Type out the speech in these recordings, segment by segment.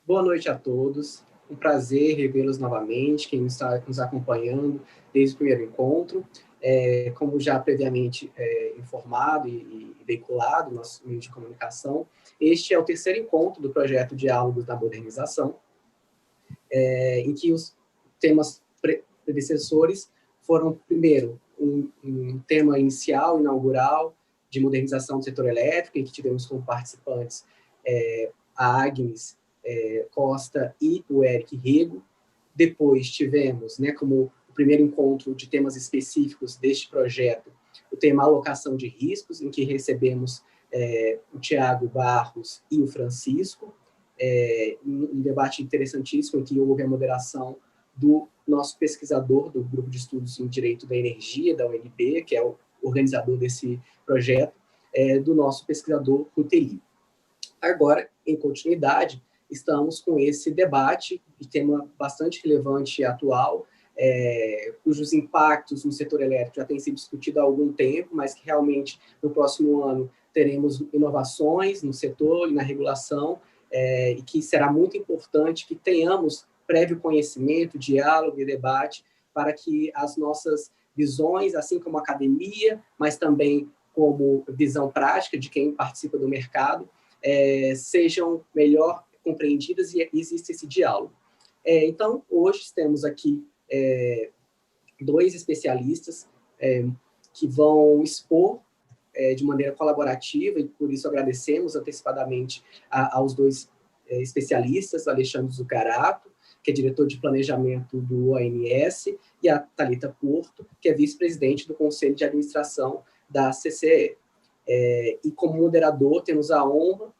Boa noite a todos. Um prazer revê-los novamente, quem está nos acompanhando desde o primeiro encontro. Como já previamente informado e veiculado no nosso meio de comunicação, este é o terceiro encontro do projeto Diálogos da Modernização, em que os temas predecessores foram, primeiro, um tema inicial, inaugural, de modernização do setor elétrico, em que tivemos como participantes a Agnes Costa e o Eric Rego. Depois tivemos, como o primeiro encontro de temas específicos deste projeto, o tema alocação de riscos, em que recebemos o Tiago Barros e o Francisco, um debate interessantíssimo, em que houve a moderação do nosso pesquisador do Grupo de Estudos em Direito da Energia, da UNB, que é o organizador desse projeto, do nosso pesquisador Ruteli. Agora, em continuidade, estamos com esse debate de tema bastante relevante e atual, cujos impactos no setor elétrico já têm sido discutidos há algum tempo, mas que realmente no próximo ano teremos inovações no setor e na regulação, e que será muito importante que tenhamos prévio conhecimento, diálogo e debate para que as nossas visões, assim como a academia, mas também como visão prática de quem participa do mercado, sejam melhor compreendidas e existe esse diálogo. Então, hoje temos aqui dois especialistas que vão expor de maneira colaborativa, e por isso agradecemos antecipadamente aos dois especialistas, Alexandre Zucarato, que é diretor de planejamento do ONS, e a Thalita Porto, que é vice-presidente do Conselho de Administração da CCE. E como moderador, temos a honra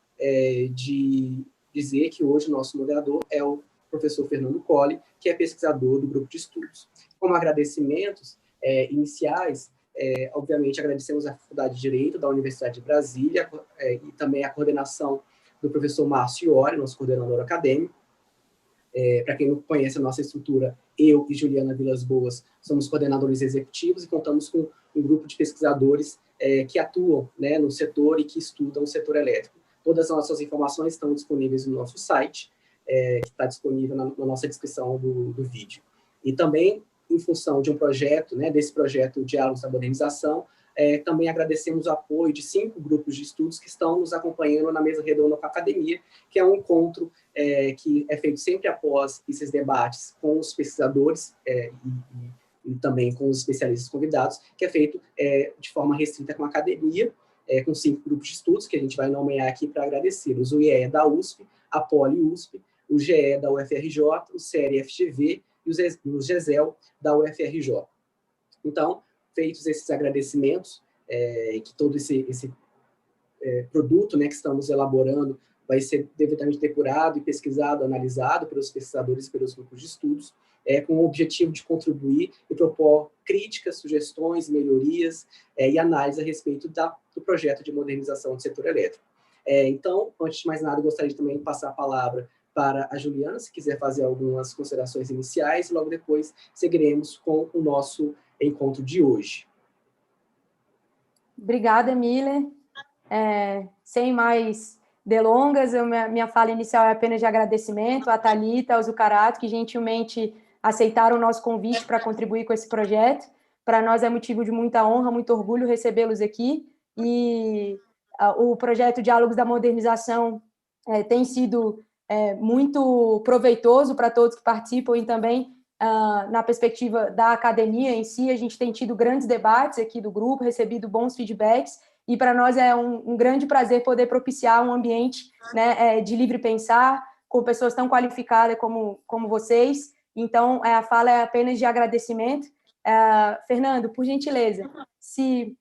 de dizer que hoje o nosso moderador é o professor Fernando Colli, que é pesquisador do Grupo de Estudos. Como agradecimentos iniciais, obviamente agradecemos à Faculdade de Direito da Universidade de Brasília e também a coordenação do professor Márcio Iori, nosso coordenador acadêmico. Para quem não conhece a nossa estrutura, eu e Juliana Vilas Boas somos coordenadores executivos e contamos com um grupo de pesquisadores que atuam no setor e que estudam o setor elétrico. Todas as nossas informações estão disponíveis no nosso site, que está disponível na nossa descrição do vídeo. E também, em função de um projeto, desse projeto Diálogos da Modernização, também agradecemos o apoio de 5 grupos de estudos que estão nos acompanhando na mesa redonda com a academia, que é um encontro que é feito sempre após esses debates com os pesquisadores e também com os especialistas convidados, que é feito de forma restrita com a academia, com 5 grupos de estudos, que a gente vai nomear aqui para agradecê-los: o IE da USP, a Poli USP, o GE da UFRJ, o CERE FGV e o GESEL da UFRJ. Então, feitos esses agradecimentos, que todo esse produto que estamos elaborando vai ser devidamente depurado e pesquisado, analisado pelos pesquisadores e pelos grupos de estudos, com o objetivo de contribuir e propor críticas, sugestões, melhorias e análise a respeito do projeto de modernização do setor elétrico. Então, antes de mais nada, eu gostaria também de passar a palavra para a Juliana, se quiser fazer algumas considerações iniciais, e logo depois seguiremos com o nosso encontro de hoje. Obrigada, Miller. Sem mais delongas, minha fala inicial é apenas de agradecimento à Thalita, ao Zucarato, que gentilmente aceitaram o nosso convite para contribuir com esse projeto. Para nós é motivo de muita honra, muito orgulho recebê-los aqui, e o projeto Diálogos da Modernização tem sido muito proveitoso para todos que participam, e também na perspectiva da academia em si. A gente tem tido grandes debates aqui do grupo, recebido bons feedbacks, e para nós é um grande prazer poder propiciar um ambiente de livre pensar, com pessoas tão qualificadas como vocês. Então, a fala é apenas de agradecimento. Fernando, por gentileza, se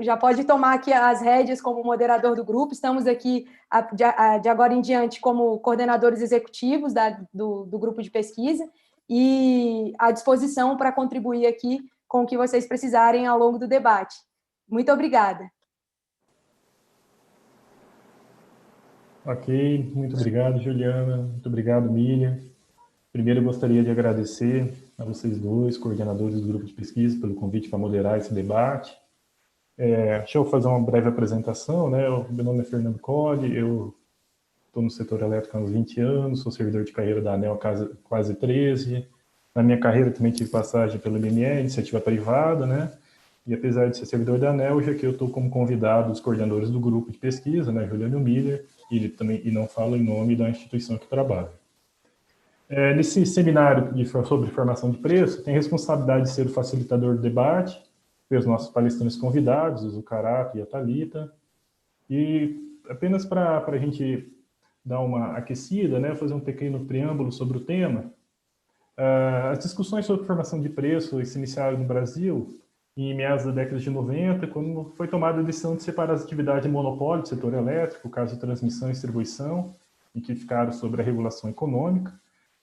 já pode tomar aqui as rédeas como moderador do grupo. Estamos aqui, de agora em diante, como coordenadores executivos do grupo de pesquisa, e à disposição para contribuir aqui com o que vocês precisarem ao longo do debate. Muito obrigada. Ok, muito obrigado, Juliana. Muito obrigado, Miriam. Primeiro, eu gostaria de agradecer a vocês dois, coordenadores do grupo de pesquisa, pelo convite para moderar esse debate. Deixa eu fazer uma breve apresentação. Meu nome é Fernando Colli, eu estou no setor elétrico há uns 20 anos, sou servidor de carreira da ANEEL há quase 13. Na minha carreira também tive passagem pela MME, iniciativa privada, né? E apesar de ser servidor da ANEEL, já que eu estou como convidado dos coordenadores do grupo de pesquisa, né, Juliano Miller, e não falo em nome da instituição que trabalho. Nesse seminário sobre formação de preço, tem a responsabilidade de ser o facilitador do debate, pelos nossos palestrantes convidados, o Zucarato e a Thalita. E apenas para a gente dar uma aquecida, né, fazer um pequeno preâmbulo sobre o tema, as discussões sobre formação de preço se iniciaram no Brasil em meados da década de 90, quando foi tomada a decisão de separar as atividades de monopólio do setor elétrico, o caso de transmissão e distribuição, em que ficaram sobre a regulação econômica,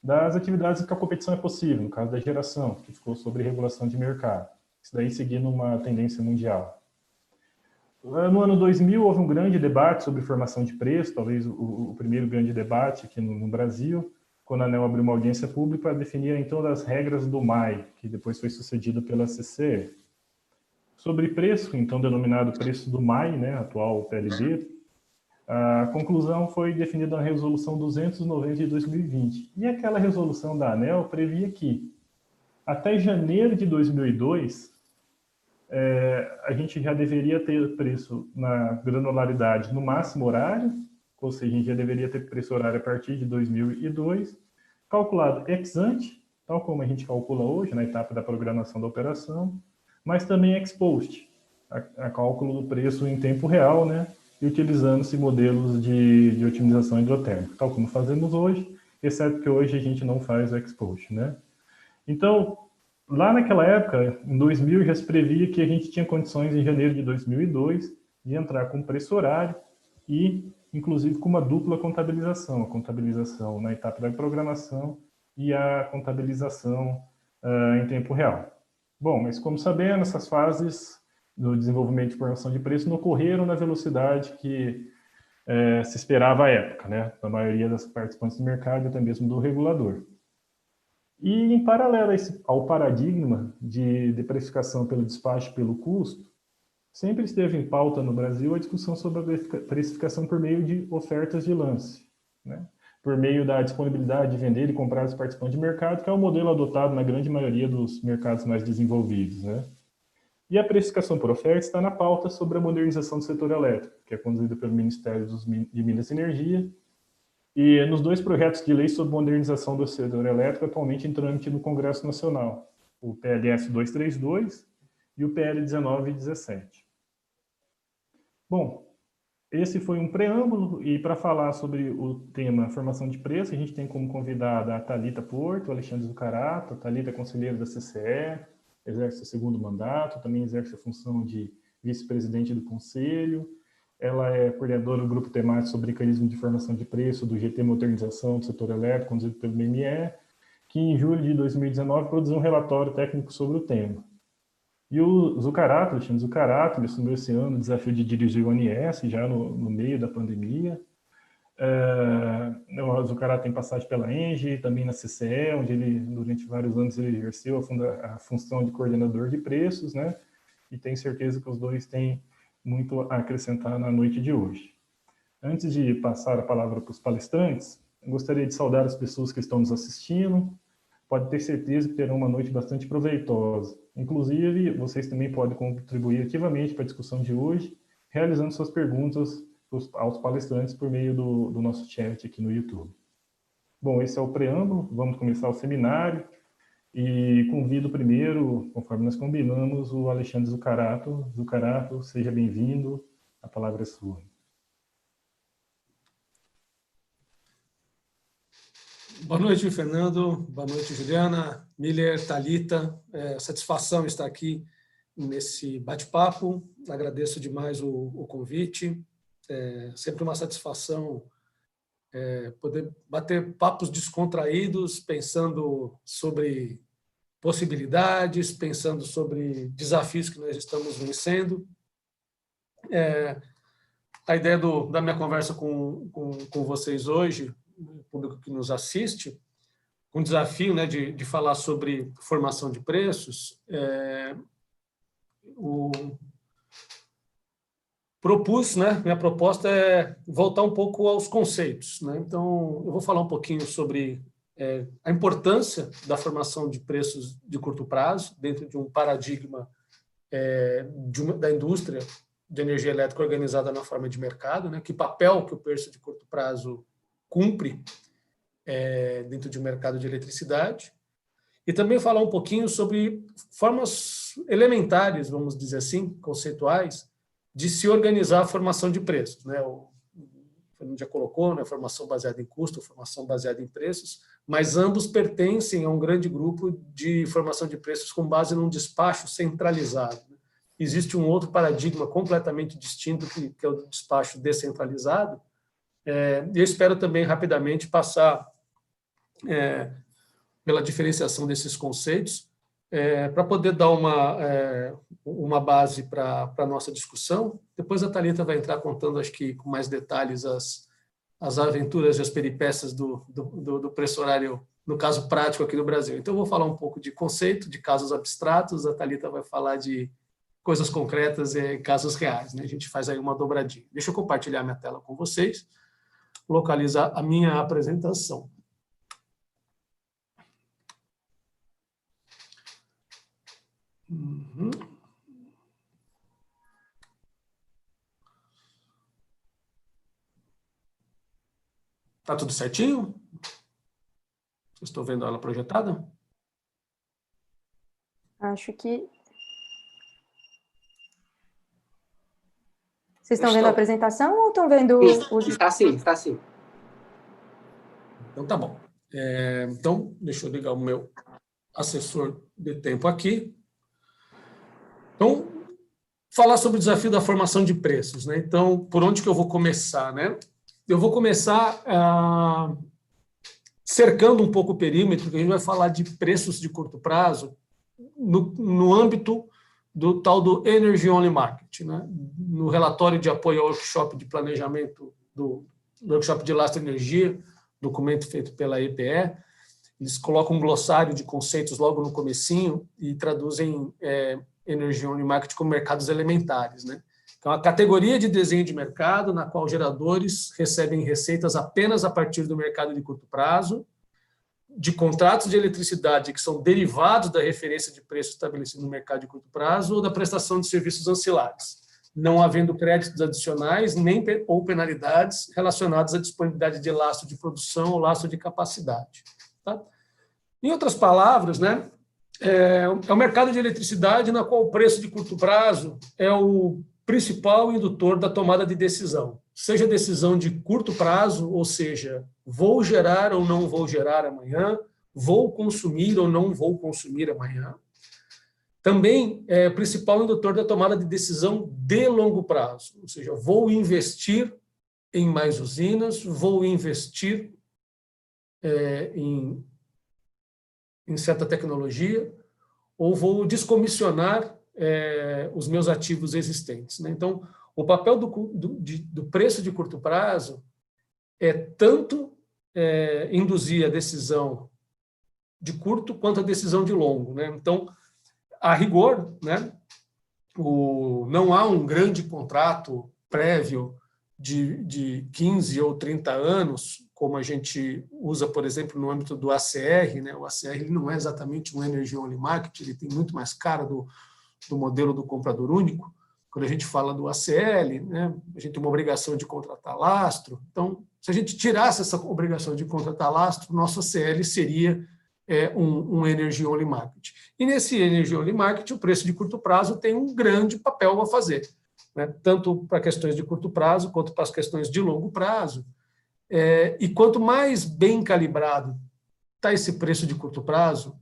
das atividades em que a competição é possível, no caso da geração, que ficou sobre regulação de mercado. Isso daí seguindo uma tendência mundial. No ano 2000, houve um grande debate sobre formação de preço, talvez o primeiro grande debate aqui no Brasil, quando a ANEEL abriu uma audiência pública para definir, então, as regras do MAI, que depois foi sucedido pela CCE. Sobre preço, então denominado preço do MAI, né, atual PLD, a conclusão foi definida na Resolução 290 de 2020. E aquela resolução da ANEEL previa que, até janeiro de 2002, a gente já deveria ter preço na granularidade no máximo horário, ou seja, a gente já deveria ter preço horário a partir de 2002, calculado ex ante, tal como a gente calcula hoje, na etapa da programação da operação, mas também ex post, a cálculo do preço em tempo real, né, e utilizando-se modelos de otimização hidrotérmica, tal como fazemos hoje, exceto que hoje a gente não faz o ex post, né. Então, lá naquela época, em 2000, já se previa que a gente tinha condições, em janeiro de 2002, de entrar com preço horário e, inclusive, com uma dupla contabilização, a contabilização na etapa da programação e a contabilização em tempo real. Bom, mas como sabemos, essas fases do desenvolvimento de formação de preço não ocorreram na velocidade que se esperava à época, né, da maioria das participantes do mercado e até mesmo do regulador. E, em paralelo ao paradigma de precificação pelo despacho pelo custo, sempre esteve em pauta no Brasil a discussão sobre a precificação por meio de ofertas de lance, né? Por meio da disponibilidade de vender e comprar os participantes de mercado, que é o modelo adotado na grande maioria dos mercados mais desenvolvidos, né? E a precificação por oferta está na pauta sobre a modernização do setor elétrico, que é conduzida pelo Ministério de Minas e Energia, e nos dois projetos de lei sobre modernização do setor elétrico atualmente em trâmite no Congresso Nacional, o PLS 232 e o PL 1917. Bom, esse foi um preâmbulo, e para falar sobre o tema formação de preço, a gente tem como convidada a Thalita Porto, o Alexandre Zucarato. A Thalita é conselheira da CCE, exerce o segundo mandato, também exerce a função de vice-presidente do Conselho. Ela é coordenadora do grupo temático sobre mecanismo de formação de preço do GT Modernização do Setor Elétrico, conduzido pelo MME, que em julho de 2019 produziu um relatório técnico sobre o tema. E o Zucarato, Alexandre Zucarato, ele assumiu esse ano o desafio de dirigir o ANS, já no meio da pandemia. O Zucarato tem passagem pela ENGIE, também na CCE, onde ele, durante vários anos, ele exerceu a função de coordenador de preços, né? E tenho certeza que os dois têm muito a acrescentar na noite de hoje. Antes de passar a palavra para os palestrantes, gostaria de saudar as pessoas que estão nos assistindo. Pode ter certeza que terão uma noite bastante proveitosa. Inclusive, vocês também podem contribuir ativamente para a discussão de hoje, realizando suas perguntas aos palestrantes por meio do nosso chat aqui no YouTube. Bom, esse é o preâmbulo, vamos começar o seminário, e convido primeiro, conforme nós combinamos, o Alexandre Zucarato. Zucarato, seja bem-vindo, a palavra é sua. Boa noite, Fernando. Boa noite, Juliana, Miller, Thalita. Satisfação estar aqui nesse bate-papo. Agradeço demais o convite. Sempre uma satisfação poder bater papos descontraídos, pensando sobre possibilidades, pensando sobre desafios que nós estamos vencendo. A ideia da minha conversa com vocês hoje, o público que nos assiste, um desafio, né, de falar sobre formação de preços. propus, né, minha proposta é voltar um pouco aos conceitos, né? Então, eu vou falar um pouquinho sobre a importância da formação de preços de curto prazo dentro de um paradigma da indústria de energia elétrica organizada na forma de mercado, né? Que papel que o preço de curto prazo cumpre dentro de um mercado de eletricidade. E também falar um pouquinho sobre formas elementares, vamos dizer assim, conceituais, de se organizar a formação de preços, né? O Fernando já colocou, né? Formação baseada em custo, formação baseada em preços, mas ambos pertencem a um grande grupo de formação de preços com base num despacho centralizado. Existe um outro paradigma completamente distinto, que é o do despacho descentralizado. Eu espero também rapidamente passar pela diferenciação desses conceitos, para poder dar uma base para a nossa discussão. Depois a Thalita vai entrar contando, acho que com mais detalhes, as aventuras e as peripécias do preço horário, no caso prático aqui no Brasil. Então, eu vou falar um pouco de conceito, de casos abstratos, a Thalita vai falar de coisas concretas e casos reais, né? A gente faz aí uma dobradinha. Deixa eu compartilhar minha tela com vocês, localizar a minha apresentação. Tá tudo certinho? Vocês estão vendo ela projetada? Acho que... Vocês estão vendo a apresentação ou estão vendo os... Está sim, está sim. Então, tá bom. Então, deixa eu ligar o meu assessor de tempo aqui. Então, falar sobre o desafio da formação de preços, né? Então, por onde que eu vou começar, né? Eu vou começar cercando um pouco o perímetro, que a gente vai falar de preços de curto prazo no âmbito do tal do Energy Only Market, né? No relatório de apoio ao workshop de planejamento do workshop de lastro energia, documento feito pela EPE, eles colocam um glossário de conceitos logo no comecinho e traduzem Energy Only Market como mercados elementares, né? Então, a categoria de desenho de mercado na qual geradores recebem receitas apenas a partir do mercado de curto prazo, de contratos de eletricidade que são derivados da referência de preço estabelecida no mercado de curto prazo ou da prestação de serviços ancilares, não havendo créditos adicionais nem ou penalidades relacionadas à disponibilidade de lastro de produção ou lastro de capacidade. Tá? Em outras palavras, né, é o mercado de eletricidade na qual o preço de curto prazo é o principal indutor da tomada de decisão, seja decisão de curto prazo, ou seja, vou gerar ou não vou gerar amanhã, vou consumir ou não vou consumir amanhã. Também é o principal indutor da tomada de decisão de longo prazo, ou seja, vou investir em mais usinas, vou investir em certa tecnologia, ou vou descomissionar os meus ativos existentes, né? Então, o papel do preço de curto prazo é tanto induzir a decisão de curto quanto a decisão de longo, né? Então, a rigor, né, não há um grande contrato prévio de 15 ou 30 anos, como a gente usa, por exemplo, no âmbito do ACR, né? O ACR ele não é exatamente um Energy Only Market, ele tem muito mais cara do modelo do comprador único. Quando a gente fala do ACL, né, a gente tem uma obrigação de contratar lastro. Então, se a gente tirasse essa obrigação de contratar lastro, nosso ACL seria um Energy Only Market. E nesse Energy Only Market, o preço de curto prazo tem um grande papel a fazer, né, tanto para questões de curto prazo quanto para as questões de longo prazo. E quanto mais bem calibrado está esse preço de curto prazo,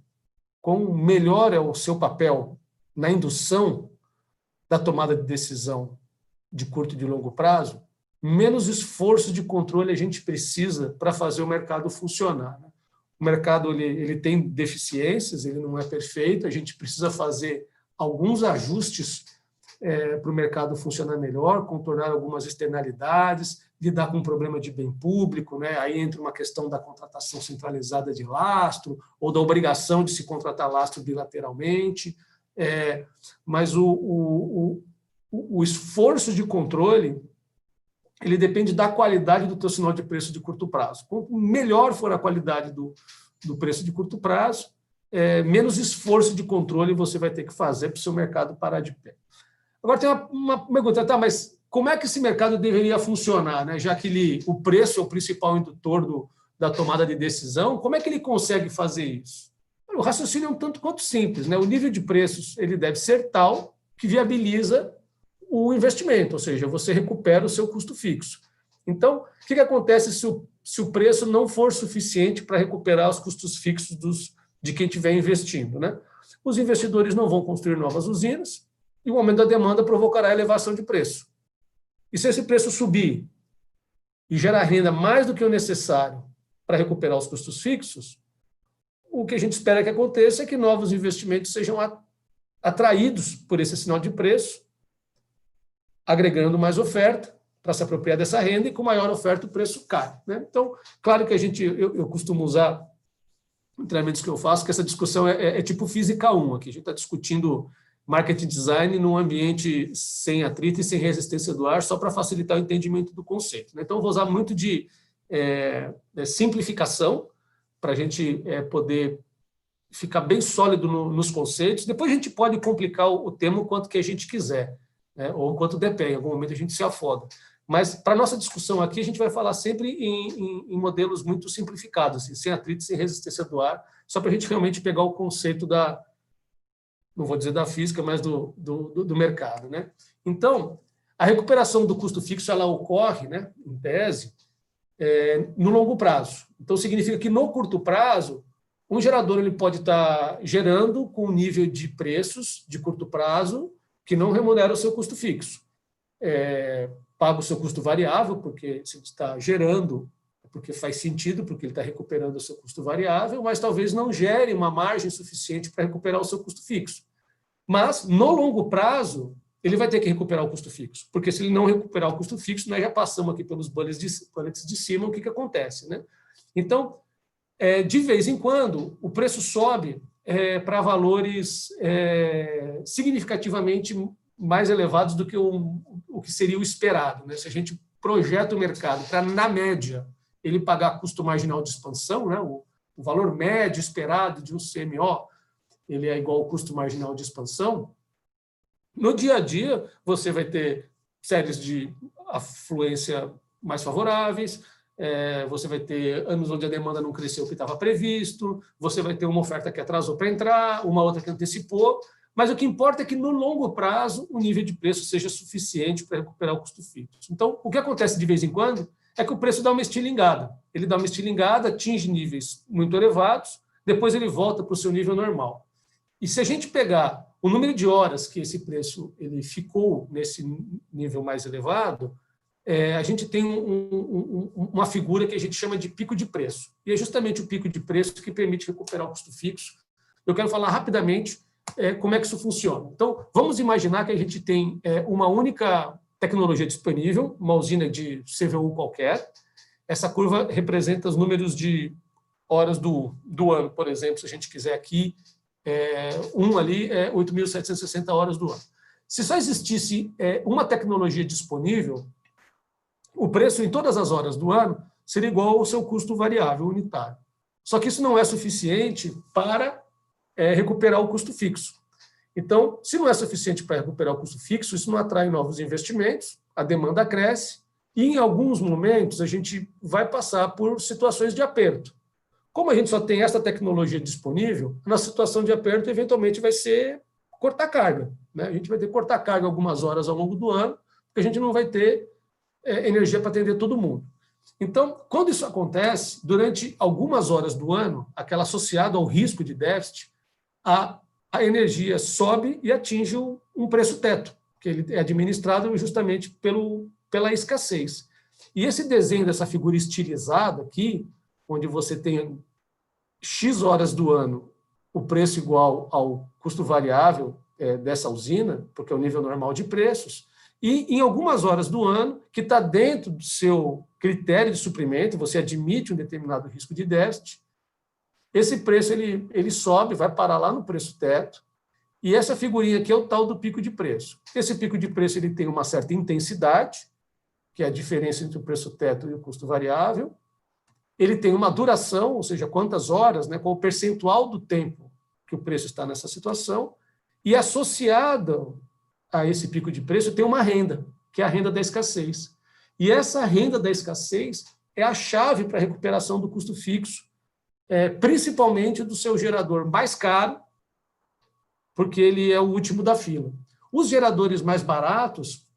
quão melhor é o seu papel na indução da tomada de decisão de curto e de longo prazo, menos esforço de controle a gente precisa para fazer o mercado funcionar, né? O mercado ele tem deficiências, ele não é perfeito, a gente precisa fazer alguns ajustes para o mercado funcionar melhor, contornar algumas externalidades, lidar com um problema de bem público, né? Aí entra uma questão da contratação centralizada de lastro ou da obrigação de se contratar lastro bilateralmente. Mas o esforço de controle ele depende da qualidade do teu sinal de preço de curto prazo. Quanto melhor for a qualidade do preço de curto prazo, menos esforço de controle você vai ter que fazer para o seu mercado parar de pé. Agora tem uma pergunta, tá, mas como é que esse mercado deveria funcionar, né? Já que o preço é o principal indutor da tomada de decisão, como é que ele consegue fazer isso? O raciocínio é um tanto quanto simples, né? O nível de preços ele deve ser tal que viabiliza o investimento, ou seja, você recupera o seu custo fixo. Então, o que acontece se o preço não for suficiente para recuperar os custos fixos de quem estiver investindo, né? Os investidores não vão construir novas usinas e o aumento da demanda provocará elevação de preço. E se esse preço subir e gerar renda mais do que o necessário para recuperar os custos fixos, o que a gente espera que aconteça é que novos investimentos sejam atraídos por esse sinal de preço, agregando mais oferta para se apropriar dessa renda, e com maior oferta o preço cai, né? Então, claro que eu costumo usar em treinamentos que eu faço, que essa discussão é tipo física 1 aqui. A gente está discutindo marketing design num ambiente sem atrito e sem resistência do ar, só para facilitar o entendimento do conceito, né? Então, eu vou usar muito de simplificação para a gente poder ficar bem sólido nos conceitos. Depois a gente pode complicar o tema o quanto que a gente quiser, né? Ou o quanto der pé, em algum momento a gente se afoga. Mas, para a nossa discussão aqui, a gente vai falar sempre em modelos muito simplificados, assim, sem atrito, sem resistência do ar, só para a gente realmente pegar o conceito não vou dizer da física, mas do mercado, né? Então, a recuperação do custo fixo ela ocorre, né, em tese, no longo prazo. Então, significa que, no curto prazo, um gerador ele pode estar gerando com um nível de preços de curto prazo que não remunera o seu custo fixo. Paga o seu custo variável, porque se está gerando, porque faz sentido, porque ele está recuperando o seu custo variável, mas talvez não gere uma margem suficiente para recuperar o seu custo fixo. Mas, no longo prazo, ele vai ter que recuperar o custo fixo, porque se ele não recuperar o custo fixo, nós já passamos aqui pelos bullets de cima, o que acontece, né? Então, de vez em quando, o preço sobe para valores significativamente mais elevados do que o que seria o esperado, né? Se a gente projeta o mercado para, na média, ele pagar custo marginal de expansão, né? O valor médio esperado de um CMO, ele é igual ao custo marginal de expansão. No dia a dia, você vai ter séries de afluência mais favoráveis, você vai ter anos onde a demanda não cresceu o que estava previsto, você vai ter uma oferta que atrasou para entrar, uma outra que antecipou, mas o que importa é que, no longo prazo, o nível de preço seja suficiente para recuperar o custo fixo. Então, o que acontece de vez em quando é que o preço dá uma estilingada. Ele dá uma estilingada, atinge níveis muito elevados, depois ele volta para o seu nível normal. E se a gente pegar o número de horas que esse preço ele ficou nesse nível mais elevado, a gente tem uma figura que a gente chama de pico de preço. E é justamente o pico de preço que permite recuperar o custo fixo. Eu quero falar rapidamente como é que isso funciona. Então, vamos imaginar que a gente tem uma única tecnologia disponível, uma usina de CVU qualquer. Essa curva representa os números de horas do ano, por exemplo, se a gente quiser aqui, ali é 8.760 horas do ano. Se só existisse uma tecnologia disponível, o preço em todas as horas do ano seria igual ao seu custo variável unitário. Só que isso não é suficiente para recuperar o custo fixo. Então, se não é suficiente para recuperar o custo fixo, isso não atrai novos investimentos, a demanda cresce e, em alguns momentos, a gente vai passar por situações de aperto. Como a gente só tem essa tecnologia disponível, na situação de aperto, eventualmente, vai ser cortar carga, né? A gente vai ter que cortar carga algumas horas ao longo do ano, porque a gente não vai ter energia para atender todo mundo. Então, quando isso acontece, durante algumas horas do ano, aquela associada ao risco de déficit, a energia sobe e atinge um preço teto, que ele é administrado justamente pela escassez. E esse desenho dessa figura estilizada aqui, onde você tem X horas do ano, o preço igual ao custo variável dessa usina, porque é o nível normal de preços, e em algumas horas do ano, que está dentro do seu critério de suprimento, você admite um determinado risco de déficit, esse preço ele sobe, vai parar lá no preço teto, E essa figurinha aqui é o tal do pico de preço. Esse pico de preço ele tem uma certa intensidade, que é a diferença entre o preço teto e o custo variável. Ele tem uma duração, ou seja, quantas horas, né, qual o percentual do tempo que o preço está nessa situação. E associado a esse pico de preço tem uma renda, que é a renda da escassez. E essa renda da escassez é a chave para a recuperação do custo fixo, principalmente do seu gerador mais caro, porque ele é o último da fila. Os geradores mais baratos,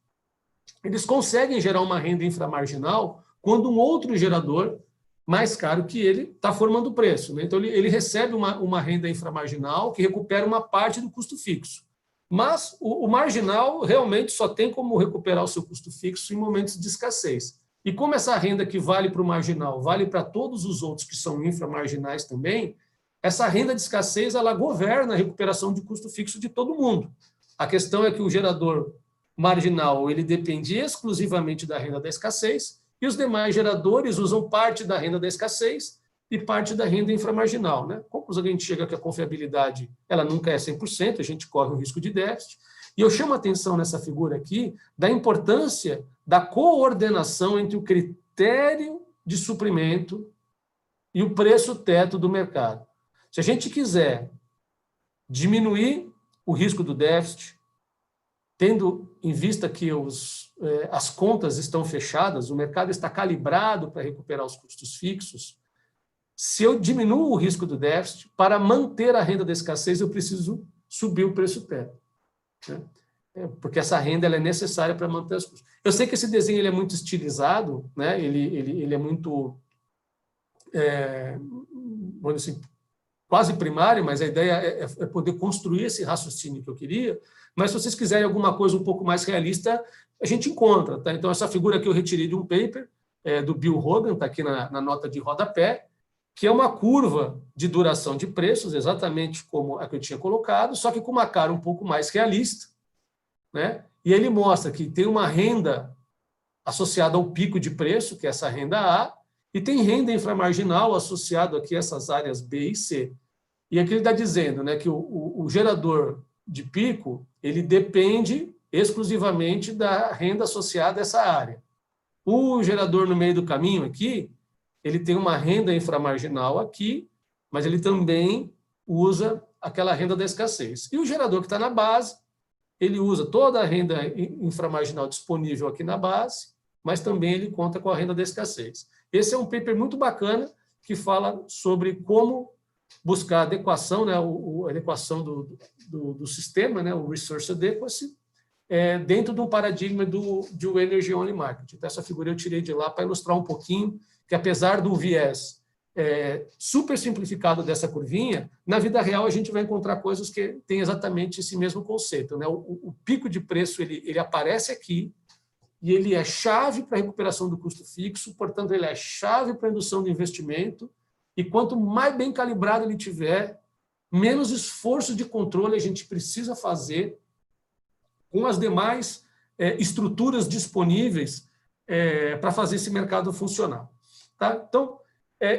eles conseguem gerar uma renda inframarginal quando um outro gerador mais caro que ele está formando o preço, né? Então, ele recebe uma renda inframarginal que recupera uma parte do custo fixo. Mas o marginal realmente só tem como recuperar o seu custo fixo em momentos de escassez. E como essa renda que vale para o marginal vale para todos os outros que são inframarginais também, essa renda de escassez ela governa a recuperação de custo fixo de todo mundo. A questão é que o gerador marginal ele depende exclusivamente da renda da escassez e os demais geradores usam parte da renda da escassez e parte da renda inframarginal, né? Conclusão que a gente chega que a confiabilidade ela nunca é 100%, a gente corre um risco de déficit. E eu chamo a atenção nessa figura aqui da importância da coordenação entre o critério de suprimento e o preço teto do mercado. Se a gente quiser diminuir o risco do déficit, tendo em vista que as contas estão fechadas, o mercado está calibrado para recuperar os custos fixos, se eu diminuo o risco do déficit, para manter a renda da escassez, eu preciso subir o preço teto, né? Porque essa renda ela é necessária para manter os custos. Eu sei que esse desenho ele é muito estilizado, né? Ele é muito, vamos dizer assim, quase primário, mas a ideia é poder construir esse raciocínio que eu queria. Mas se vocês quiserem alguma coisa um pouco mais realista, a gente encontra, tá? Então, essa figura aqui eu retirei de um paper do Bill Hogan, está aqui na nota de rodapé, que é uma curva de duração de preços, exatamente como a que eu tinha colocado, só que com uma cara um pouco mais realista, né? E ele mostra que tem uma renda associada ao pico de preço, que é essa renda A, e tem renda inframarginal associada aqui a essas áreas B e C. E aqui ele está dizendo, né, que o gerador de pico ele depende exclusivamente da renda associada a essa área. O gerador no meio do caminho aqui, ele tem uma renda inframarginal aqui, mas ele também usa aquela renda da escassez. E o gerador que está na base, ele usa toda a renda inframarginal disponível aqui na base, mas também ele conta com a renda da escassez. Esse é um paper muito bacana que fala sobre como buscar a adequação, né, a adequação do sistema, né, o Resource Adequacy, dentro de um paradigma do Energy Only Market. Então, essa figura eu tirei de lá para ilustrar um pouquinho que, apesar do viés super simplificado dessa curvinha, na vida real a gente vai encontrar coisas que têm exatamente esse mesmo conceito, né? O pico de preço ele aparece aqui e ele é chave para a recuperação do custo fixo, portanto, ele é chave para a indução de investimento, e quanto mais bem calibrado ele tiver, menos esforço de controle a gente precisa fazer com as demais estruturas disponíveis para fazer esse mercado funcionar. Tá? Então,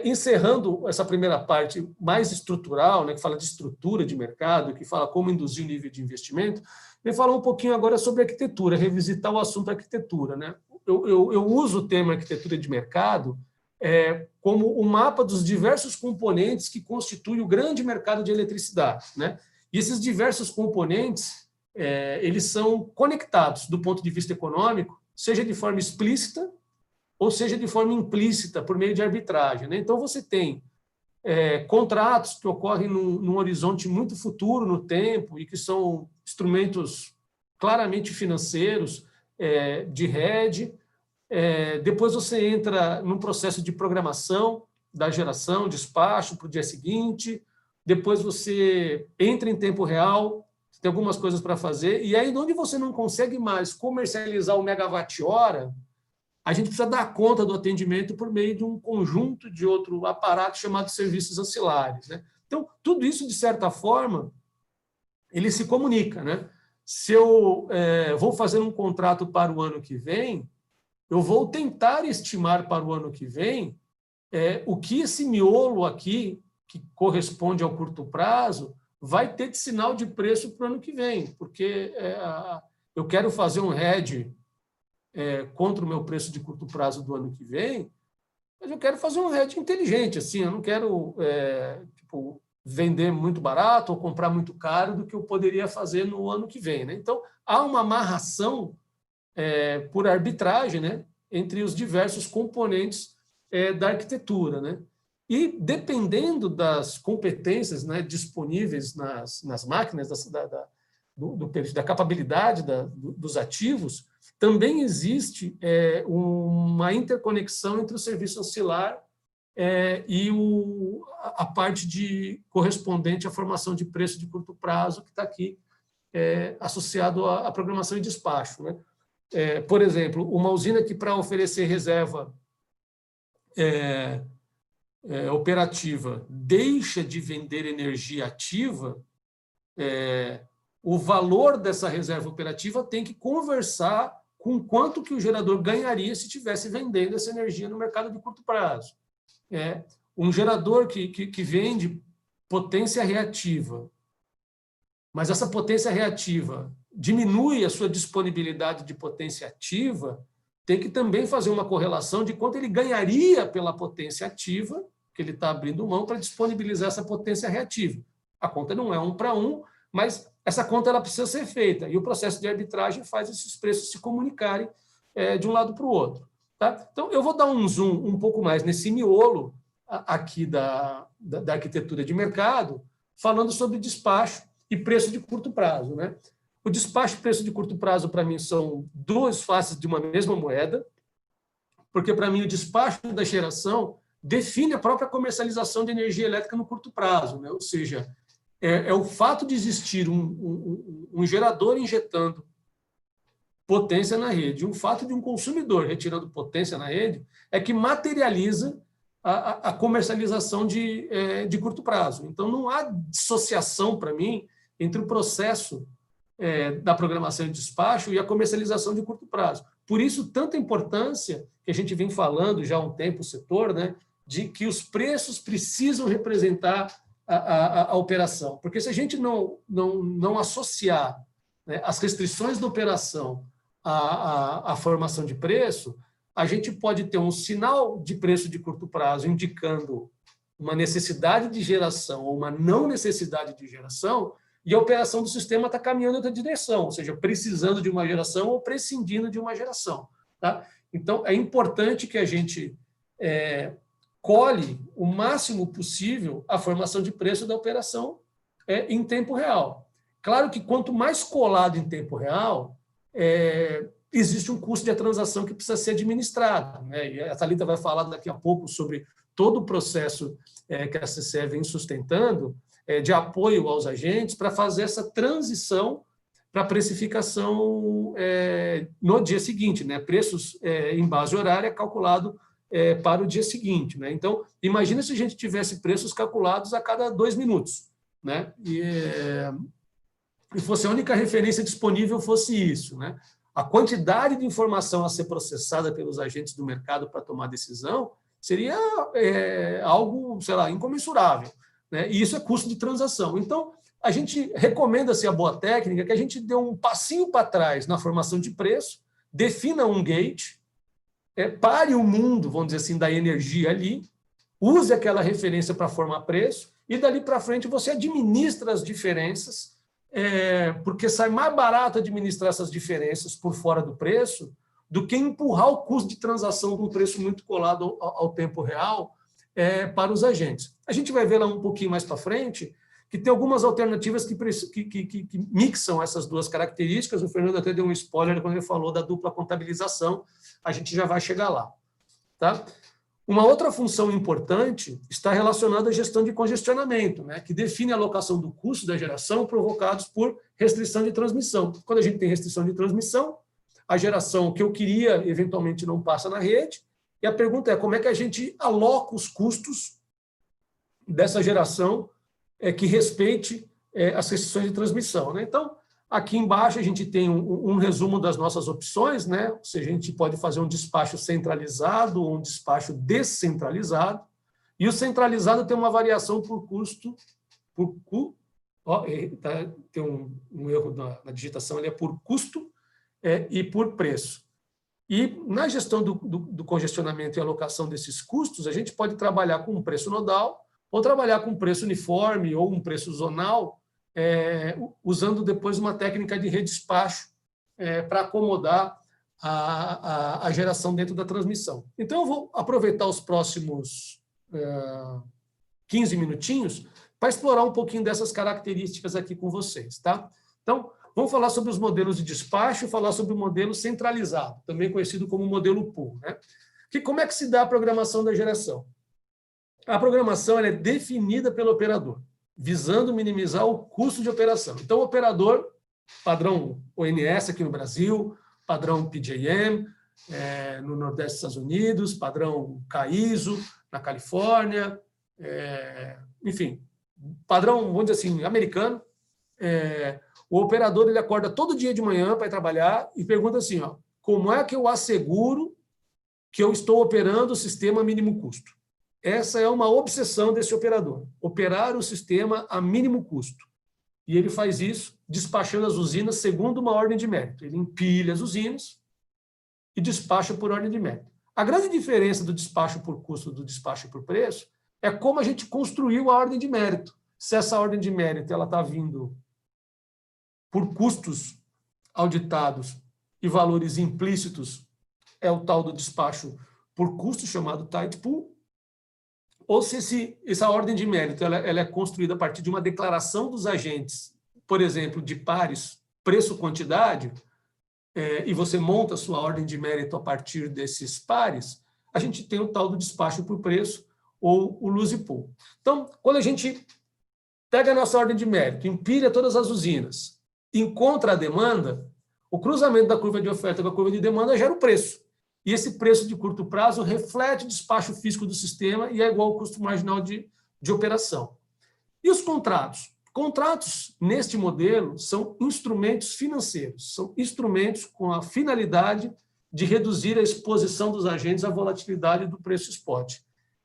encerrando essa primeira parte mais estrutural, né, que fala de estrutura de mercado, que fala como induzir o nível de investimento, eu vou falar um pouquinho agora sobre arquitetura, revisitar o assunto arquitetura, né? Eu uso o termo arquitetura de mercado como o mapa dos diversos componentes que constituem o grande mercado de eletricidade, né? E esses diversos componentes, eles são conectados do ponto de vista econômico, seja de forma explícita ou seja de forma implícita, por meio de arbitragem, né? Então, você tem contratos que ocorrem num horizonte muito futuro no tempo e que são instrumentos claramente financeiros, de hedge. Depois você entra num processo de programação da geração, despacho para o dia seguinte, depois você entra em tempo real, tem algumas coisas para fazer, e aí onde você não consegue mais comercializar o megawatt-hora, a gente precisa dar conta do atendimento por meio de um conjunto de outro aparato chamado serviços ancilares, né? Então, tudo isso, de certa forma, ele se comunica, né? Se eu vou fazer um contrato para o ano que vem, eu vou tentar estimar para o ano que vem o que esse miolo aqui, que corresponde ao curto prazo, vai ter de sinal de preço para o ano que vem, porque eu quero fazer um hedge contra o meu preço de curto prazo do ano que vem, mas eu quero fazer um hedge inteligente, assim, eu não quero vender muito barato ou comprar muito caro do que eu poderia fazer no ano que vem, né? Então, há uma amarração por arbitragem, né, entre os diversos componentes da arquitetura, né? E, dependendo das competências, né, disponíveis nas máquinas, da capabilidade dos ativos, também existe uma interconexão entre o serviço ancilar e a parte correspondente à formação de preço de curto prazo, que está aqui associado à programação e despacho, né? Por exemplo, uma usina que, para oferecer reserva operativa, deixa de vender energia ativa, o valor dessa reserva operativa tem que conversar com quanto que o gerador ganharia se estivesse vendendo essa energia no mercado de curto prazo. Um gerador que vende potência reativa, mas essa potência reativa diminui a sua disponibilidade de potência ativa, tem que também fazer uma correlação de quanto ele ganharia pela potência ativa, que ele está abrindo mão para disponibilizar essa potência reativa. A conta não é 1 para 1, mas essa conta ela precisa ser feita, e o processo de arbitragem faz esses preços se comunicarem de um lado para o outro. Tá? Então, eu vou dar um zoom um pouco mais nesse miolo aqui da arquitetura de mercado, falando sobre despacho e preço de curto prazo, né? O despacho e preço de curto prazo, para mim, são duas faces de uma mesma moeda, porque, para mim, o despacho da geração define a própria comercialização de energia elétrica no curto prazo, né? Ou seja, o fato de existir um gerador injetando potência na rede, o fato de um consumidor retirando potência na rede, é que materializa a comercialização de curto prazo. Então, não há dissociação, para mim, entre o processo da programação e despacho e a comercialização de curto prazo. Por isso, tanta importância que a gente vem falando já há um tempo, o setor, né, de que os preços precisam representar a operação. Porque se a gente não associar, né, as restrições da operação à formação de preço, a gente pode ter um sinal de preço de curto prazo indicando uma necessidade de geração ou uma não necessidade de geração, e a operação do sistema está caminhando em outra direção, ou seja, precisando de uma geração ou prescindindo de uma geração. Tá? Então, é importante que a gente colhe o máximo possível a formação de preço da operação em tempo real. Claro que quanto mais colado em tempo real, existe um custo de transação que precisa ser administrado, né? E a Thalita vai falar daqui a pouco sobre todo o processo que a CCE vem sustentando, de apoio aos agentes para fazer essa transição para precificação no dia seguinte, né? Preços em base horária calculado para o dia seguinte, né? Então, imagina se a gente tivesse preços calculados a cada 2 minutos, né? E fosse a única referência disponível fosse isso, né? A quantidade de informação a ser processada pelos agentes do mercado para tomar decisão seria algo, sei lá, incomensurável, né? E isso é custo de transação. Então, a gente recomenda-se a boa técnica que a gente dê um passinho para trás na formação de preço, defina um gate, pare o mundo, vamos dizer assim, da energia ali, use aquela referência para formar preço, e dali para frente você administra as diferenças, porque sai mais barato administrar essas diferenças por fora do preço do que empurrar o custo de transação com um preço muito colado ao tempo real para os agentes. A gente vai ver lá um pouquinho mais para frente que tem algumas alternativas que mixam essas duas características. O Fernando até deu um spoiler quando ele falou da dupla contabilização, a gente já vai chegar lá. Tá? Uma outra função importante está relacionada à gestão de congestionamento, né, que define a alocação do custo da geração provocados por restrição de transmissão. Quando a gente tem restrição de transmissão, a geração que eu queria eventualmente não passa na rede, e a pergunta é como é que a gente aloca os custos dessa geração que respeite as restrições de transmissão, né? Então, aqui embaixo a gente tem um resumo das nossas opções, né? Ou seja, a gente pode fazer um despacho centralizado ou um despacho descentralizado, e o centralizado tem uma variação por Tem um erro na digitação, ele é por custo e por preço. E na gestão do congestionamento e alocação desses custos, a gente pode trabalhar com um preço nodal ou trabalhar com um preço uniforme ou um preço zonal, usando depois uma técnica de redespacho para acomodar a geração dentro da transmissão. Então, eu vou aproveitar os próximos 15 minutinhos para explorar um pouquinho dessas características aqui com vocês. Tá? Então, vamos falar sobre os modelos de despacho, falar sobre o modelo centralizado, também conhecido como modelo pool. Né? Como é que se dá a programação da geração? A programação ela é definida pelo operador, visando minimizar o custo de operação. Então, o operador, padrão ONS aqui no Brasil, padrão PJM no Nordeste dos Estados Unidos, padrão CAISO na Califórnia, enfim, padrão, vamos dizer assim, americano. O operador ele acorda todo dia de manhã para ir trabalhar e pergunta assim, como é que eu asseguro que eu estou operando o sistema mínimo custo? Essa é uma obsessão desse operador, operar o sistema a mínimo custo. E ele faz isso despachando as usinas segundo uma ordem de mérito. Ele empilha as usinas e despacha por ordem de mérito. A grande diferença do despacho por custo do despacho por preço é como a gente construiu a ordem de mérito. Se essa ordem de mérito está vindo por custos auditados e valores implícitos, é o tal do despacho por custo, chamado tight pool, ou se essa ordem de mérito ela é construída a partir de uma declaração dos agentes, por exemplo, de pares, preço-quantidade, e você monta a sua ordem de mérito a partir desses pares, a gente tem o tal do despacho por preço, ou o loose pool. Então, quando a gente pega a nossa ordem de mérito, empilha todas as usinas, encontra a demanda, o cruzamento da curva de oferta com a curva de demanda gera o preço. E esse preço de curto prazo reflete o despacho físico do sistema e é igual ao custo marginal de operação. E os contratos? Contratos, neste modelo, são instrumentos financeiros, são instrumentos com a finalidade de reduzir a exposição dos agentes à volatilidade do preço spot.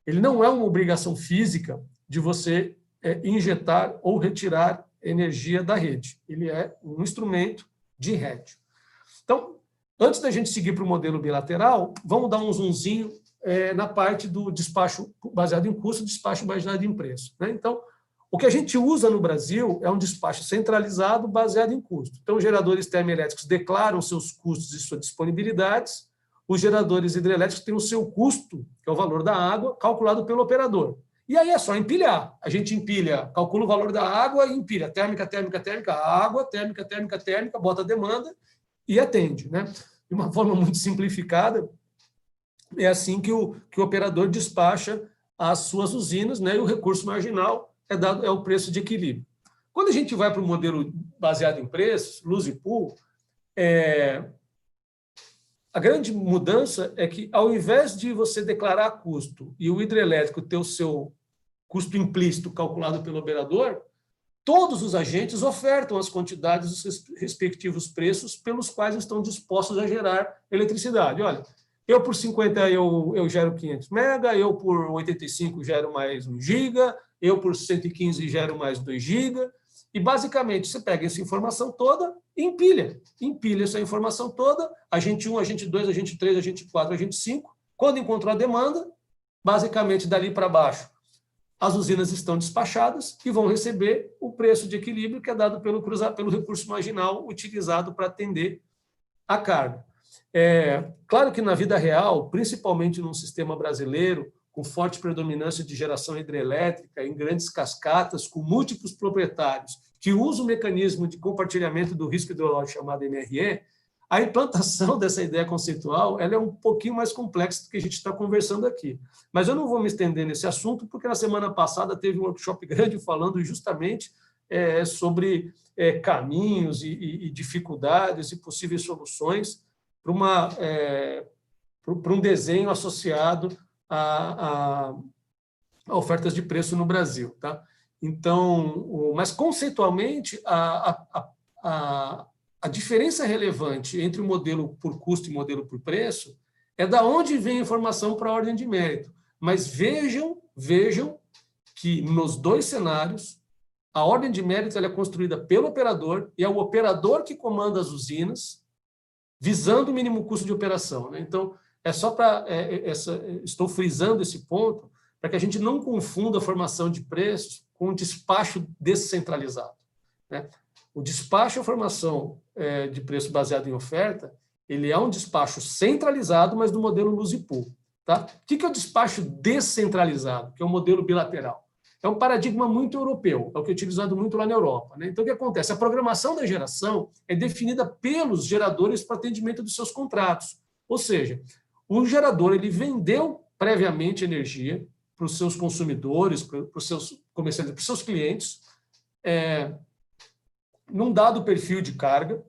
Ele não é uma obrigação física de você injetar ou retirar energia da rede. Ele é um instrumento de hedge. Então, antes da gente seguir para o modelo bilateral, vamos dar um zoomzinho na parte do despacho baseado em custo, despacho baseado em preço. Né? Então, o que a gente usa no Brasil é um despacho centralizado baseado em custo. Então, os geradores termoelétricos declaram seus custos e suas disponibilidades, os geradores hidrelétricos têm o seu custo, que é o valor da água, calculado pelo operador. E aí é só empilhar. A gente empilha, calcula o valor da água e empilha térmica, térmica, térmica, água, térmica, térmica, térmica, bota a demanda e atende. Né? De uma forma muito simplificada, é assim que o operador despacha as suas usinas, né? E o recurso marginal é o preço de equilíbrio. Quando a gente vai para o modelo baseado em preços, loose pool, a grande mudança é que, ao invés de você declarar custo e o hidrelétrico ter o seu custo implícito calculado pelo operador, todos os agentes ofertam as quantidades dos respectivos preços pelos quais estão dispostos a gerar eletricidade. Olha, eu por 50 eu gero 500 mega, eu por 85 gero mais 1 giga, eu por 115 gero mais 2 giga, e basicamente você pega essa informação toda e empilha essa informação toda, agente 1, agente 2, agente 3, agente 4, agente 5, quando encontrou a demanda, basicamente dali para baixo, as usinas estão despachadas e vão receber o preço de equilíbrio que é dado pelo recurso marginal utilizado para atender a carga. Claro que na vida real, principalmente num sistema brasileiro, com forte predominância de geração hidrelétrica, em grandes cascatas, com múltiplos proprietários, que usam o mecanismo de compartilhamento do risco hidrológico chamado MRE, a implantação dessa ideia conceitual ela é um pouquinho mais complexa do que a gente está conversando aqui. Mas eu não vou me estender nesse assunto, porque na semana passada teve um workshop grande falando justamente sobre caminhos e dificuldades e possíveis soluções para um desenho associado a ofertas de preço no Brasil. Tá? Então, mas conceitualmente, a diferença relevante entre o modelo por custo e o modelo por preço é da onde vem a informação para a ordem de mérito. Mas vejam que nos dois cenários, A ordem de mérito ela é construída pelo operador e é o operador que comanda as usinas, visando o mínimo custo de operação, né? Então, é só para... estou frisando esse ponto para que a gente não confunda a formação de preços com o despacho descentralizado, né? O despacho e a formação de preço baseado em oferta, ele é um despacho centralizado, mas do modelo luz e pool, tá? O que é o despacho descentralizado, que é o modelo bilateral? É um paradigma muito europeu, é o que é utilizado muito lá na Europa, né? Então, o que acontece? A programação da geração é definida pelos geradores para atendimento dos seus contratos. Ou seja, o gerador ele vendeu previamente energia para os seus consumidores, para os seus comerciantes, para os seus clientes, num dado perfil de carga.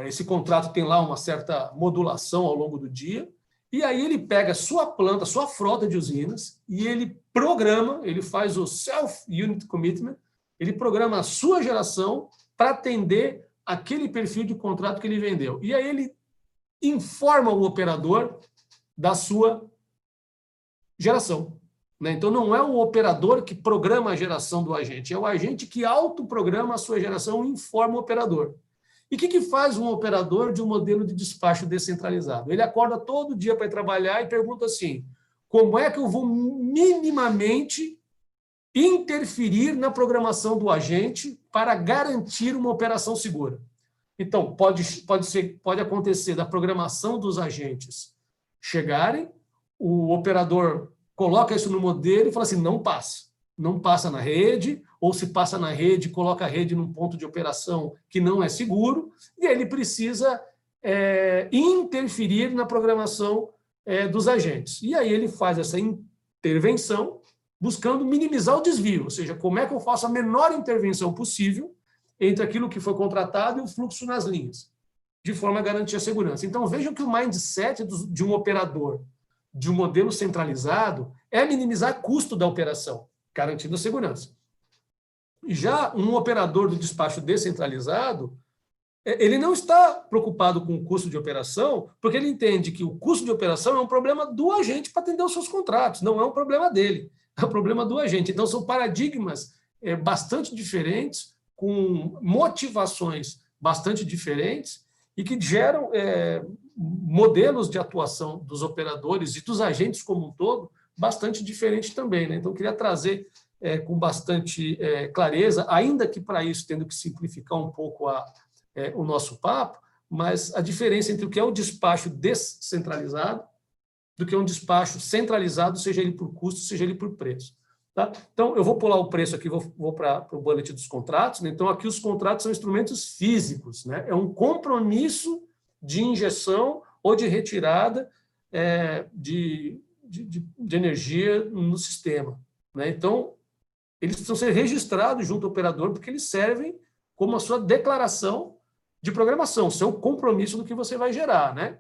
Esse contrato tem lá uma certa modulação ao longo do dia, e aí ele pega a sua planta, a sua frota de usinas, e ele programa, ele faz o self-unit commitment, ele programa a sua geração para atender aquele perfil de contrato que ele vendeu. E aí ele informa o operador da sua geração, né? Então, não é o operador que programa a geração do agente, é o agente que autoprograma a sua geração e informa o operador. E o que faz um operador de um modelo de despacho descentralizado? Ele acorda todo dia para ir trabalhar e pergunta assim, como é que eu vou minimamente interferir na programação do agente para garantir uma operação segura? Então, pode acontecer da programação dos agentes chegarem, o operador coloca isso no modelo e fala assim, não passa na rede, ou se passa na rede, coloca a rede num ponto de operação que não é seguro, e ele precisa interferir na programação dos agentes. E aí ele faz essa intervenção buscando minimizar o desvio, ou seja, como é que eu faço a menor intervenção possível entre aquilo que foi contratado e o fluxo nas linhas, de forma a garantir a segurança. Então, vejam que o mindset de um operador de um modelo centralizado é minimizar custo da operação, garantindo a segurança. Já um operador do despacho descentralizado, ele não está preocupado com o custo de operação, porque ele entende que o custo de operação é um problema do agente para atender os seus contratos, não é um problema dele, é um problema do agente. Então, são paradigmas bastante diferentes, com motivações bastante diferentes e que geram modelos de atuação dos operadores e dos agentes como um todo bastante diferentes também, né? Então, eu queria trazer com bastante clareza, ainda que para isso tendo que simplificar um pouco o nosso papo, mas a diferença entre o que é o despacho descentralizado do que é um despacho centralizado, seja ele por custo, seja ele por preço. Tá? Então, eu vou pular o preço aqui, vou para o bullet dos contratos, né? Então, aqui os contratos são instrumentos físicos, né? É um compromisso de injeção ou de retirada de energia no sistema, né? Então, eles precisam ser registrados junto ao operador porque eles servem como a sua declaração de programação, seu compromisso do que você vai gerar, né?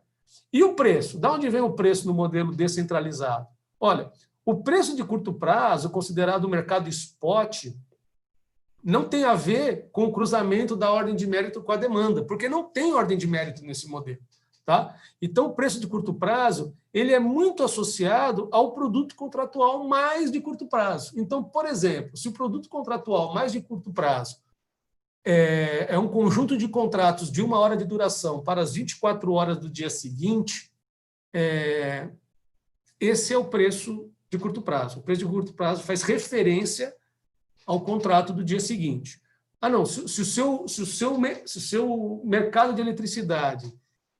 E o preço? De onde vem o preço no modelo descentralizado? Olha, o preço de curto prazo, considerado o mercado spot, não tem a ver com o cruzamento da ordem de mérito com a demanda, porque não tem ordem de mérito nesse modelo. Tá? Então, o preço de curto prazo ele é muito associado ao produto contratual mais de curto prazo. Então, por exemplo, se o produto contratual mais de curto prazo é um conjunto de contratos de 1 hora de duração para as 24 horas do dia seguinte, esse é o preço de curto prazo. O preço de curto prazo faz referência ao contrato do dia seguinte. Não, se o seu mercado de eletricidade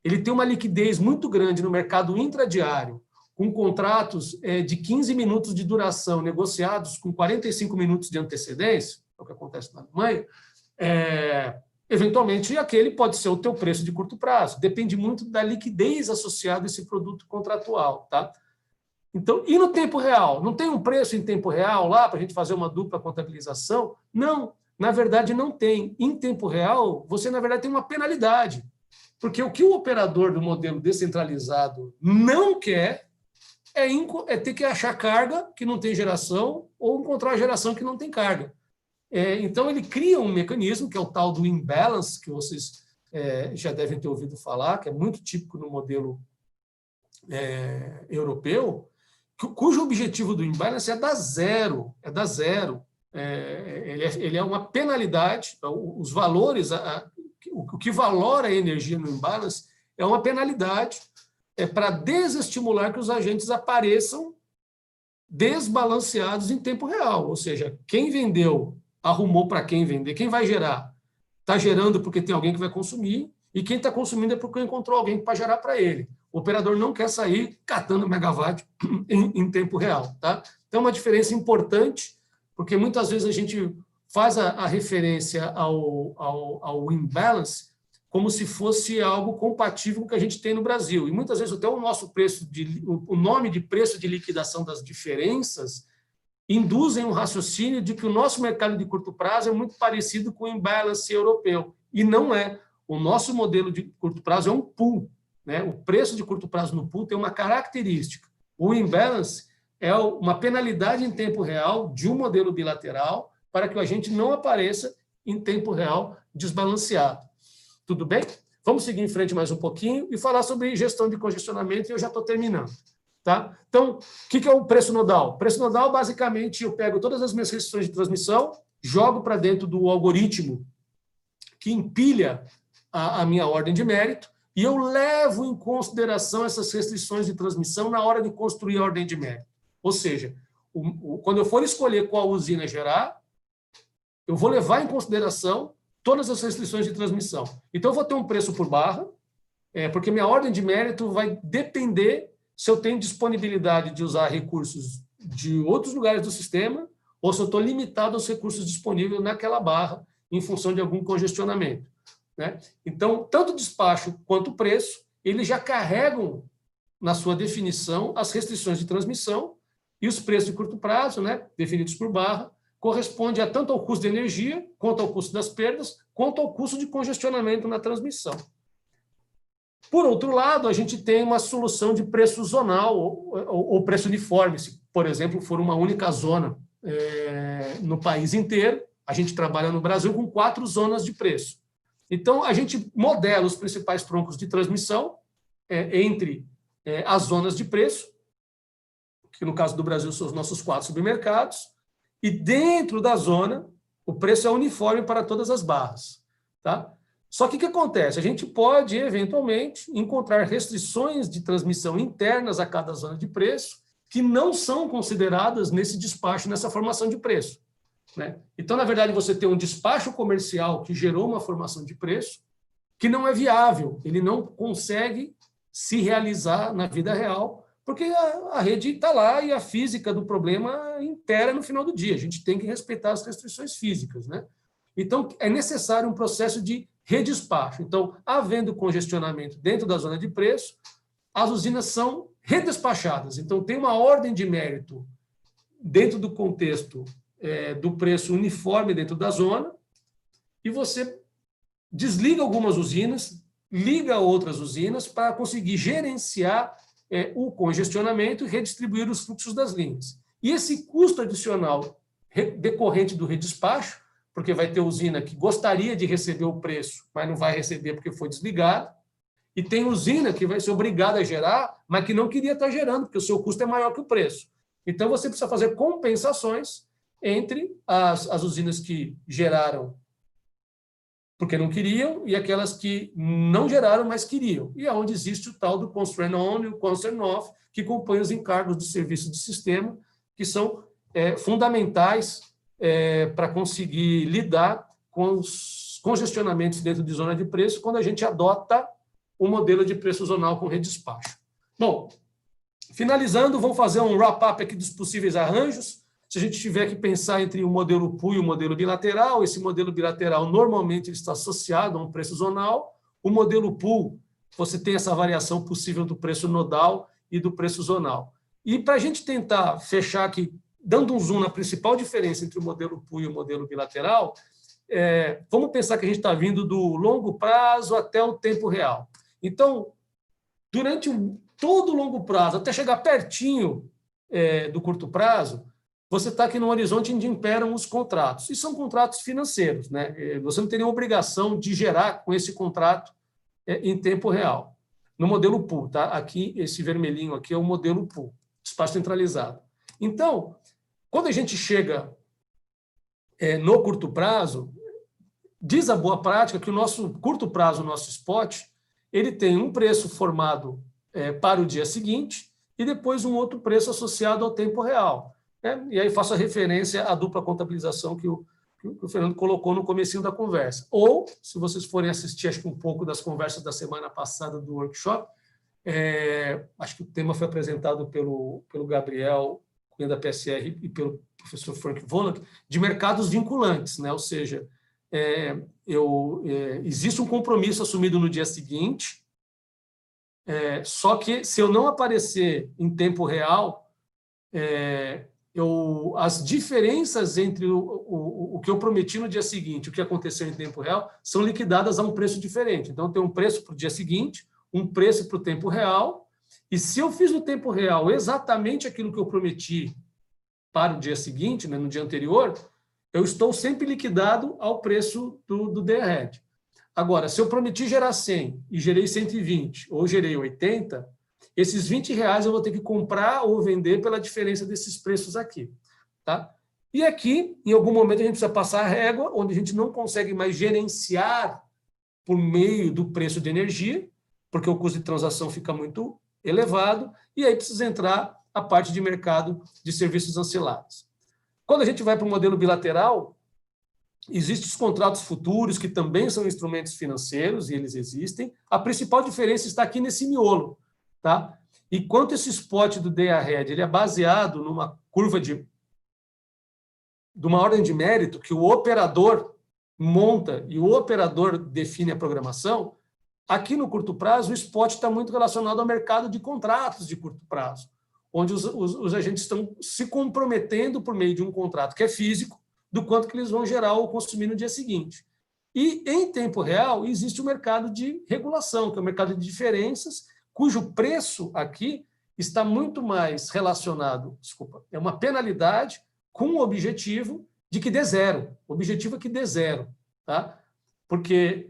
ele tem uma liquidez muito grande no mercado intradiário, com contratos de 15 minutos de duração negociados com 45 minutos de antecedência, é o que acontece na Alemanha, eventualmente aquele pode ser o teu preço de curto prazo. Depende muito da liquidez associada a esse produto contratual. Tá? Então, e no tempo real? Não tem um preço em tempo real lá para a gente fazer uma dupla contabilização? Não, na verdade não tem. Em tempo real, você na verdade tem uma penalidade. Porque o que o operador do modelo descentralizado não quer é ter que achar carga que não tem geração ou encontrar geração que não tem carga. Então, ele cria um mecanismo, que é o tal do imbalance, que vocês já devem ter ouvido falar, que é muito típico no modelo europeu, cujo objetivo do imbalance é dar zero ele é uma penalidade, os valores, o que valora a energia no imbalance é uma penalidade para desestimular que os agentes apareçam desbalanceados em tempo real, ou seja, quem vendeu arrumou para quem vender, quem vai gerar está gerando porque tem alguém que vai consumir, e quem está consumindo é porque encontrou alguém para gerar para ele. O operador não quer sair catando megawatt em tempo real. Tá? Então, é uma diferença importante, porque muitas vezes a gente faz a referência ao imbalance como se fosse algo compatível com o que a gente tem no Brasil. E muitas vezes até o nosso o nome de preço de liquidação das diferenças induzem um raciocínio de que o nosso mercado de curto prazo é muito parecido com o imbalance europeu. E não é. O nosso modelo de curto prazo é um pool. Né? O preço de curto prazo no pool tem uma característica. O imbalance é uma penalidade em tempo real de um modelo bilateral para que o agente não apareça em tempo real desbalanceado. Tudo bem? Vamos seguir em frente mais um pouquinho e falar sobre gestão de congestionamento, e eu já estou terminando. Tá? Então, o que é o preço nodal? O preço nodal, basicamente, eu pego todas as minhas restrições de transmissão, jogo para dentro do algoritmo que empilha a minha ordem de mérito, e eu levo em consideração essas restrições de transmissão na hora de construir a ordem de mérito. Ou seja, quando eu for escolher qual usina gerar, eu vou levar em consideração todas as restrições de transmissão. Então, eu vou ter um preço por barra, porque minha ordem de mérito vai depender se eu tenho disponibilidade de usar recursos de outros lugares do sistema ou se eu estou limitado aos recursos disponíveis naquela barra em função de algum congestionamento. Né? Então, tanto o despacho quanto o preço, eles já carregam na sua definição as restrições de transmissão, e os preços de curto prazo, né, definidos por barra, corresponde a tanto ao custo de energia, quanto ao custo das perdas, quanto ao custo de congestionamento na transmissão. Por outro lado, a gente tem uma solução de preço zonal ou preço uniforme. Se, por exemplo, for uma única zona no país inteiro, a gente trabalha no Brasil com 4 zonas de preço. Então, a gente modela os principais troncos de transmissão entre as zonas de preço, que no caso do Brasil são os nossos 4 submercados, e dentro da zona, o preço é uniforme para todas as barras. Tá? Só que o que acontece? A gente pode, eventualmente, encontrar restrições de transmissão internas a cada zona de preço que não são consideradas nesse despacho, nessa formação de preço. Né? Então, na verdade, você tem um despacho comercial que gerou uma formação de preço que não é viável, ele não consegue se realizar na vida real, porque a rede está lá e a física do problema impera no final do dia. A gente tem que respeitar as restrições físicas. Né? Então, é necessário um processo de redespacho. Então, havendo congestionamento dentro da zona de preço, as usinas são redespachadas. Então, tem uma ordem de mérito dentro do contexto do preço uniforme dentro da zona, e você desliga algumas usinas, liga outras usinas para conseguir gerenciar o congestionamento e redistribuir os fluxos das linhas. E esse custo adicional decorrente do redespacho, porque vai ter usina que gostaria de receber o preço, mas não vai receber porque foi desligado, e tem usina que vai ser obrigada a gerar, mas que não queria estar gerando, porque o seu custo é maior que o preço. Então, você precisa fazer compensações entre as usinas que geraram porque não queriam e aquelas que não geraram, mas queriam. E é onde existe o tal do constraint on e o constraint off, que compõem os encargos de serviço de sistema, que são fundamentais para conseguir lidar com os congestionamentos dentro de zona de preço quando a gente adota o modelo de preço zonal com redespacho. Bom, finalizando, vamos fazer um wrap-up aqui dos possíveis arranjos. Se a gente tiver que pensar entre o modelo pool e o modelo bilateral, esse modelo bilateral normalmente está associado a um preço zonal. O modelo pool, você tem essa variação possível do preço nodal e do preço zonal. E para a gente tentar fechar aqui, dando um zoom na principal diferença entre o modelo pool e o modelo bilateral, vamos pensar que a gente está vindo do longo prazo até o tempo real. Então, durante todo o longo prazo, até chegar pertinho do curto prazo, você está aqui num horizonte onde imperam os contratos. E são contratos financeiros. Né? Você não tem nenhuma obrigação de gerar com esse contrato em tempo real. No modelo pool, tá? Aqui, esse vermelhinho aqui é o modelo pool, espaço centralizado. Então, quando a gente chega no curto prazo, diz a boa prática que o nosso curto prazo, o nosso spot, ele tem um preço formado para o dia seguinte e depois um outro preço associado ao tempo real. Né? E aí faço a referência à dupla contabilização que o Fernando colocou no comecinho da conversa. Ou, se vocês forem assistir, acho que um pouco das conversas da semana passada do workshop, acho que o tema foi apresentado pelo Gabriel Cunha da PSR e pelo professor Frank Volak, de mercados vinculantes, né? Ou seja, existe um compromisso assumido no dia seguinte, só que se eu não aparecer em tempo real, as diferenças entre o que eu prometi no dia seguinte e o que aconteceu em tempo real são liquidadas a um preço diferente. Então, tem um preço para o dia seguinte, um preço para o tempo real, e se eu fiz no tempo real exatamente aquilo que eu prometi para o dia seguinte, né, no dia anterior, eu estou sempre liquidado ao preço do day ahead. Agora, se eu prometi gerar 100 e gerei 120, ou gerei 80, esses R$20 eu vou ter que comprar ou vender pela diferença desses preços aqui. Tá? E aqui, em algum momento, a gente precisa passar a régua, onde a gente não consegue mais gerenciar por meio do preço de energia, porque o custo de transação fica muito elevado, e aí precisa entrar a parte de mercado de serviços ancilares. Quando a gente vai para o modelo bilateral, existem os contratos futuros, que também são instrumentos financeiros, e eles existem. A principal diferença está aqui nesse miolo. Tá? Enquanto esse spot do day ahead ele é baseado numa curva de uma ordem de mérito que o operador monta e o operador define a programação, aqui no curto prazo o spot está muito relacionado ao mercado de contratos de curto prazo, onde os agentes estão se comprometendo por meio de um contrato que é físico, do quanto que eles vão gerar ou consumir no dia seguinte. E, em tempo real, existe o mercado de regulação, que é o mercado de diferenças, cujo preço aqui está muito mais relacionado, é uma penalidade com o objetivo de que dê zero. O objetivo é que dê zero, tá? Porque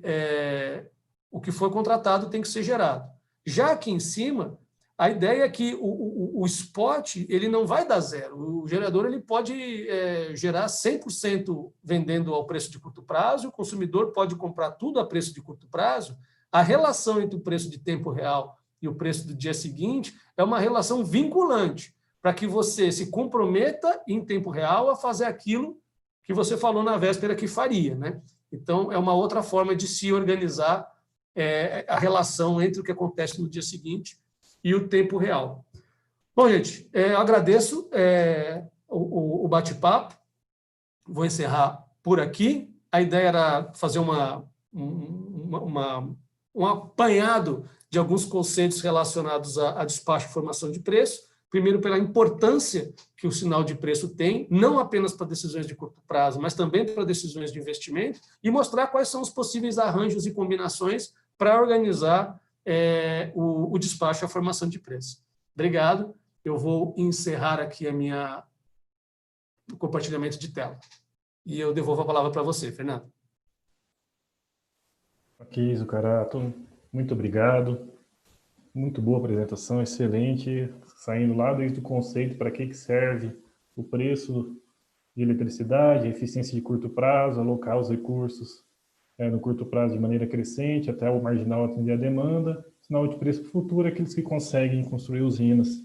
o que foi contratado tem que ser gerado. Já aqui em cima, a ideia é que o spot ele não vai dar zero. O gerador ele pode gerar 100% vendendo ao preço de curto prazo, o consumidor pode comprar tudo a preço de curto prazo. A relação entre o preço de tempo real e o preço do dia seguinte é uma relação vinculante, para que você se comprometa em tempo real a fazer aquilo que você falou na véspera que faria. Né? Então, é uma outra forma de se organizar a relação entre o que acontece no dia seguinte e o tempo real. Bom, gente, eu agradeço o bate-papo, vou encerrar por aqui. A ideia era fazer um apanhado de alguns conceitos relacionados a despacho e formação de preço. Primeiro, pela importância que o sinal de preço tem, não apenas para decisões de curto prazo, mas também para decisões de investimento, e mostrar quais são os possíveis arranjos e combinações para organizar o despacho e a formação de preço. Obrigado. Eu vou encerrar aqui o compartilhamento de tela. E eu devolvo a palavra para você, Fernando. Ok, Zucarato. Muito obrigado. Muito boa apresentação, excelente. Saindo lá desde o conceito, para que serve o preço de eletricidade, a eficiência de curto prazo, alocar os recursos no curto prazo de maneira crescente, até o marginal atender a demanda. Sinal de preço futuro é aqueles que conseguem construir usinas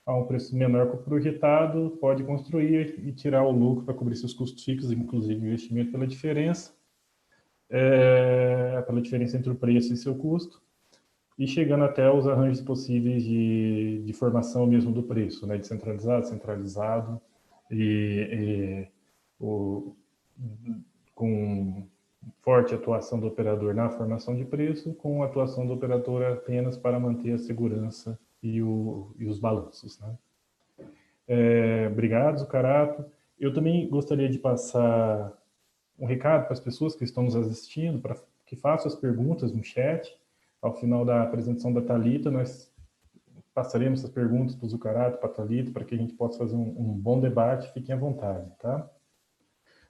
a um preço menor que o projetado, pode construir e tirar o lucro para cobrir seus custos fixos, inclusive investimento pela diferença entre o preço e seu custo, e chegando até os arranjos possíveis de formação mesmo do preço, né, descentralizado, centralizado, com forte atuação do operador na formação de preço, com a atuação do operador apenas para manter a segurança e os balanços. Né? Obrigado, Zucarato. Eu também gostaria de passar um recado para as pessoas que estão nos assistindo, para que façam as perguntas no chat. Ao final da apresentação da Thalita, nós passaremos essas perguntas para o Zucarato, para a Thalita, para que a gente possa fazer um bom debate. Fiquem à vontade. Tá?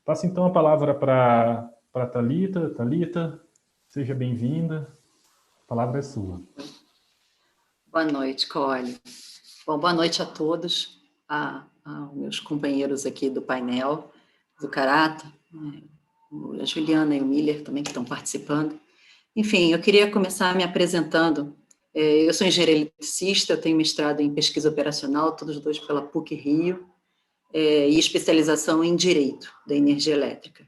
Passo então a palavra para a Thalita. Thalita, seja bem-vinda. A palavra é sua. Boa noite, Cole. Bom, boa noite a todos, aos meus companheiros aqui do painel. Zucarato, a Juliana e o Miller também que estão participando. Enfim, eu queria começar me apresentando. Eu sou engenheira eletricista, eu tenho mestrado em pesquisa operacional, todos dois pela PUC-Rio, e especialização em Direito da Energia Elétrica.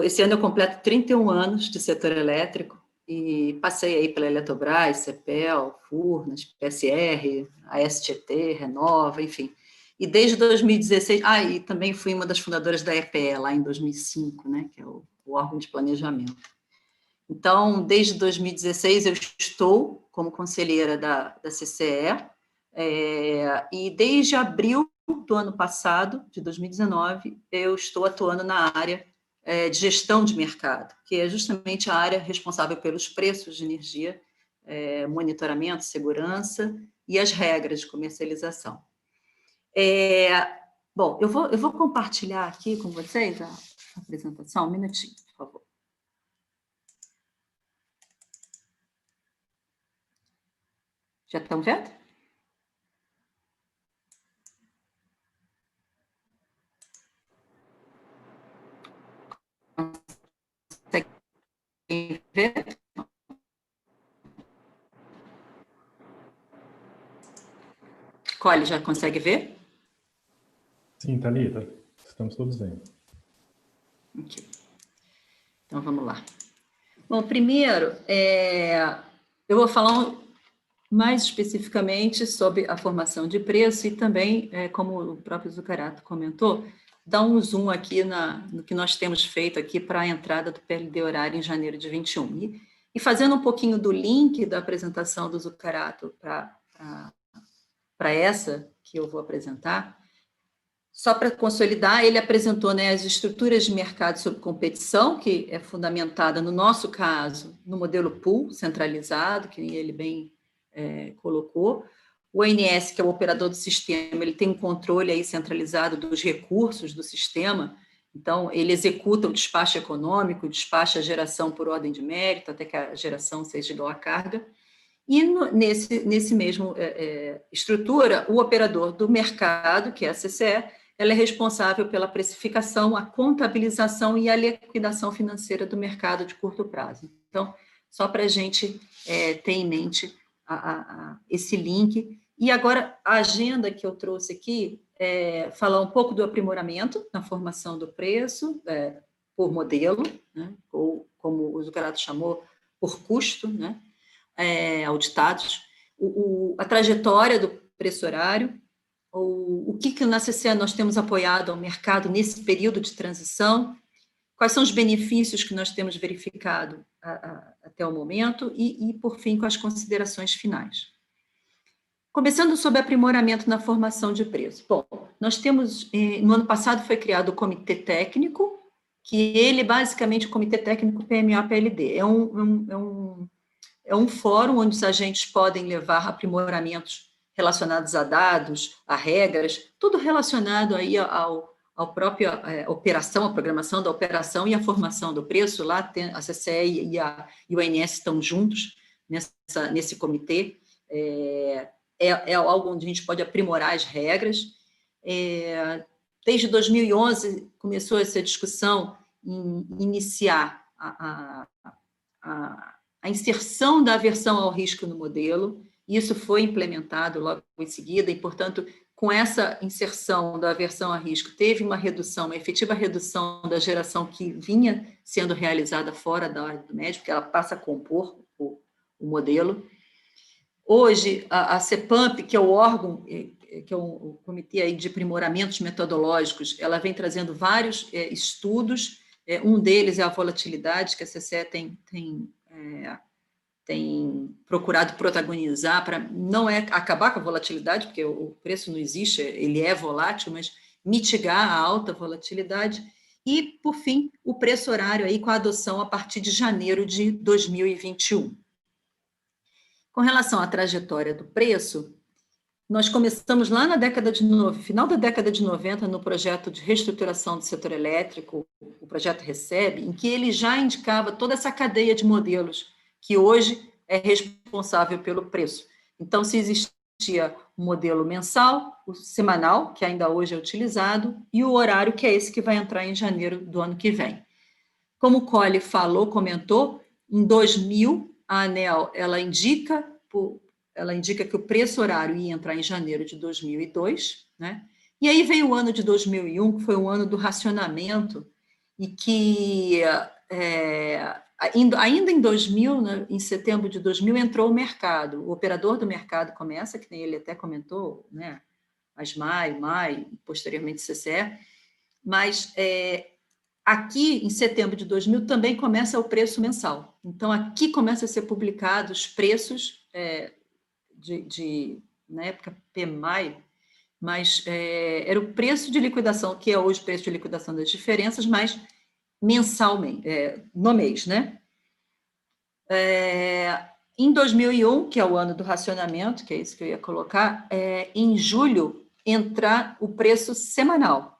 Esse ano eu completo 31 anos de setor elétrico e passei aí pela Eletrobras, CEPEL, Furnas, PSR, ASTT, Renova, enfim. E desde 2016, e também fui uma das fundadoras da EPE, lá em 2005, né, que é o órgão de planejamento. Então, desde 2016, eu estou como conselheira da CCE, e desde abril do ano passado, de 2019, eu estou atuando na área de gestão de mercado, que é justamente a área responsável pelos preços de energia, monitoramento, segurança e as regras de comercialização. Bom, eu vou compartilhar aqui com vocês a apresentação, um minutinho, por favor. Já estão vendo? Conseguem ver? Cole, já consegue ver? Sim, Thalita, estamos todos vendo. Ok. Então, vamos lá. Bom, primeiro, eu vou falar mais especificamente sobre a formação de preço e também, como o próprio Zucarato comentou, dar um zoom aqui no que nós temos feito aqui para a entrada do PLD horário em janeiro de 21. E fazendo um pouquinho do link da apresentação do Zucarato para essa que eu vou apresentar, só para consolidar, ele apresentou, né, as estruturas de mercado sob competição, que é fundamentada, no nosso caso, no modelo pool centralizado, que ele bem colocou. O ONS, que é o operador do sistema, ele tem um controle aí centralizado dos recursos do sistema, então ele executa o despacho econômico, despacha a geração por ordem de mérito, até que a geração seja igual à carga. E nesse mesmo estrutura, o operador do mercado, que é a CCE, ela é responsável pela precificação, a contabilização e a liquidação financeira do mercado de curto prazo. Então, só para a gente ter em mente esse link. E agora, a agenda que eu trouxe aqui falar um pouco do aprimoramento na formação do preço, por modelo, né, ou como o Zucarato chamou, por custo, né, auditados, a trajetória do preço horário, o que na CCE nós temos apoiado ao mercado nesse período de transição, quais são os benefícios que nós temos verificado até o momento e, por fim, com as considerações finais. Começando sobre aprimoramento na formação de preço. Bom, nós temos, no ano passado foi criado o Comitê Técnico, que ele, basicamente, o Comitê Técnico PMA-PLD, é um fórum onde os agentes podem levar aprimoramentos relacionados a dados, a regras, tudo relacionado aí ao próprio operação, a programação da operação e a formação do preço. Lá tem a CCE e o ONS estão juntos nesse comitê. É algo onde a gente pode aprimorar as regras. Desde 2011 começou essa discussão em iniciar a inserção da aversão ao risco no modelo. Isso foi implementado logo em seguida e, portanto, com essa inserção da aversão a risco, teve uma efetiva redução da geração que vinha sendo realizada fora da ordem do médio, porque ela passa a compor o modelo. Hoje, a CEPAMP, que é o órgão, que é o Comitê aí de Aprimoramentos Metodológicos, ela vem trazendo vários estudos, um deles é a volatilidade, que a CCE tem procurado protagonizar para não acabar com a volatilidade, porque o preço não existe, ele é volátil, mas mitigar a alta volatilidade. E, por fim, o preço horário aí com a adoção a partir de janeiro de 2021. Com relação à trajetória do preço, nós começamos lá na final da década de 90, no projeto de reestruturação do setor elétrico, o projeto RECEB, em que ele já indicava toda essa cadeia de modelos que hoje é responsável pelo preço. Então, se existia existia o modelo mensal, o semanal, que ainda hoje é utilizado, e o horário, que é esse que vai entrar em janeiro do ano que vem. Como o Colli falou, comentou, em 2000, a ANEEL, ela indica que o preço horário ia entrar em janeiro de 2002, né? E aí veio o ano de 2001, que foi o ano do racionamento, e que ainda em 2000, né, em setembro de 2000, entrou o mercado. O operador do mercado começa, que nem ele até comentou, né, a SMAI, MAI, posteriormente CCE, mas aqui, em setembro de 2000, também começa o preço mensal. Então, aqui começa a ser publicados os preços na época, PMAI, mas era o preço de liquidação, que é hoje o preço de liquidação das diferenças, mas mensalmente, no mês, né? Em 2001, que é o ano do racionamento, que é isso que eu ia colocar, em julho, entra o preço semanal.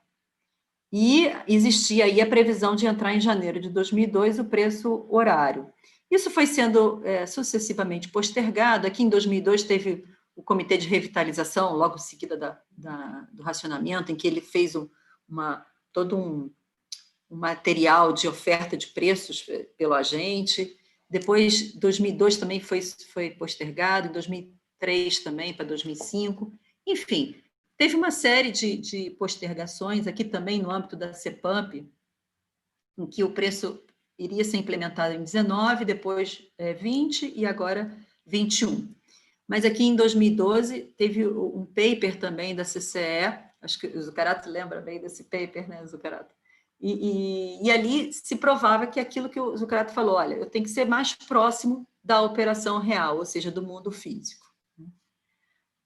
E existia aí a previsão de entrar em janeiro de 2002 o preço horário. Isso foi sendo sucessivamente postergado. Aqui em 2002 teve o Comitê de Revitalização, logo em seguida do racionamento, em que ele fez todo um material de oferta de preços pelo agente. Depois, 2002 também foi postergado, em 2003 também, para 2005. Enfim, teve uma série de postergações, aqui também no âmbito da CEPAMP, em que o preço iria ser implementado em 19, depois 20 e agora 21. Mas aqui em 2012 teve um paper também da CCE, acho que o Zuccarello lembra bem desse paper, né, Zuccarello? E ali se provava que aquilo que o Zuccarello falou, olha, eu tenho que ser mais próximo da operação real, ou seja, do mundo físico.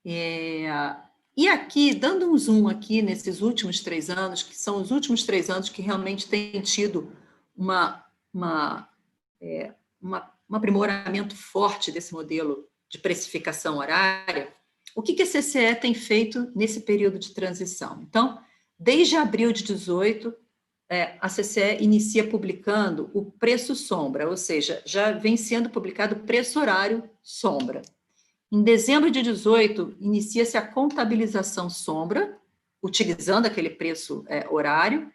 E aqui, dando um zoom aqui nesses últimos 3 anos, que são os últimos 3 anos que realmente têm tido um aprimoramento forte desse modelo de precificação horária, o que a CCE tem feito nesse período de transição? Então, desde abril de 2018, a CCE inicia publicando o preço sombra, ou seja, já vem sendo publicado o preço horário sombra. Em dezembro de 2018, inicia-se a contabilização sombra, utilizando aquele preço horário,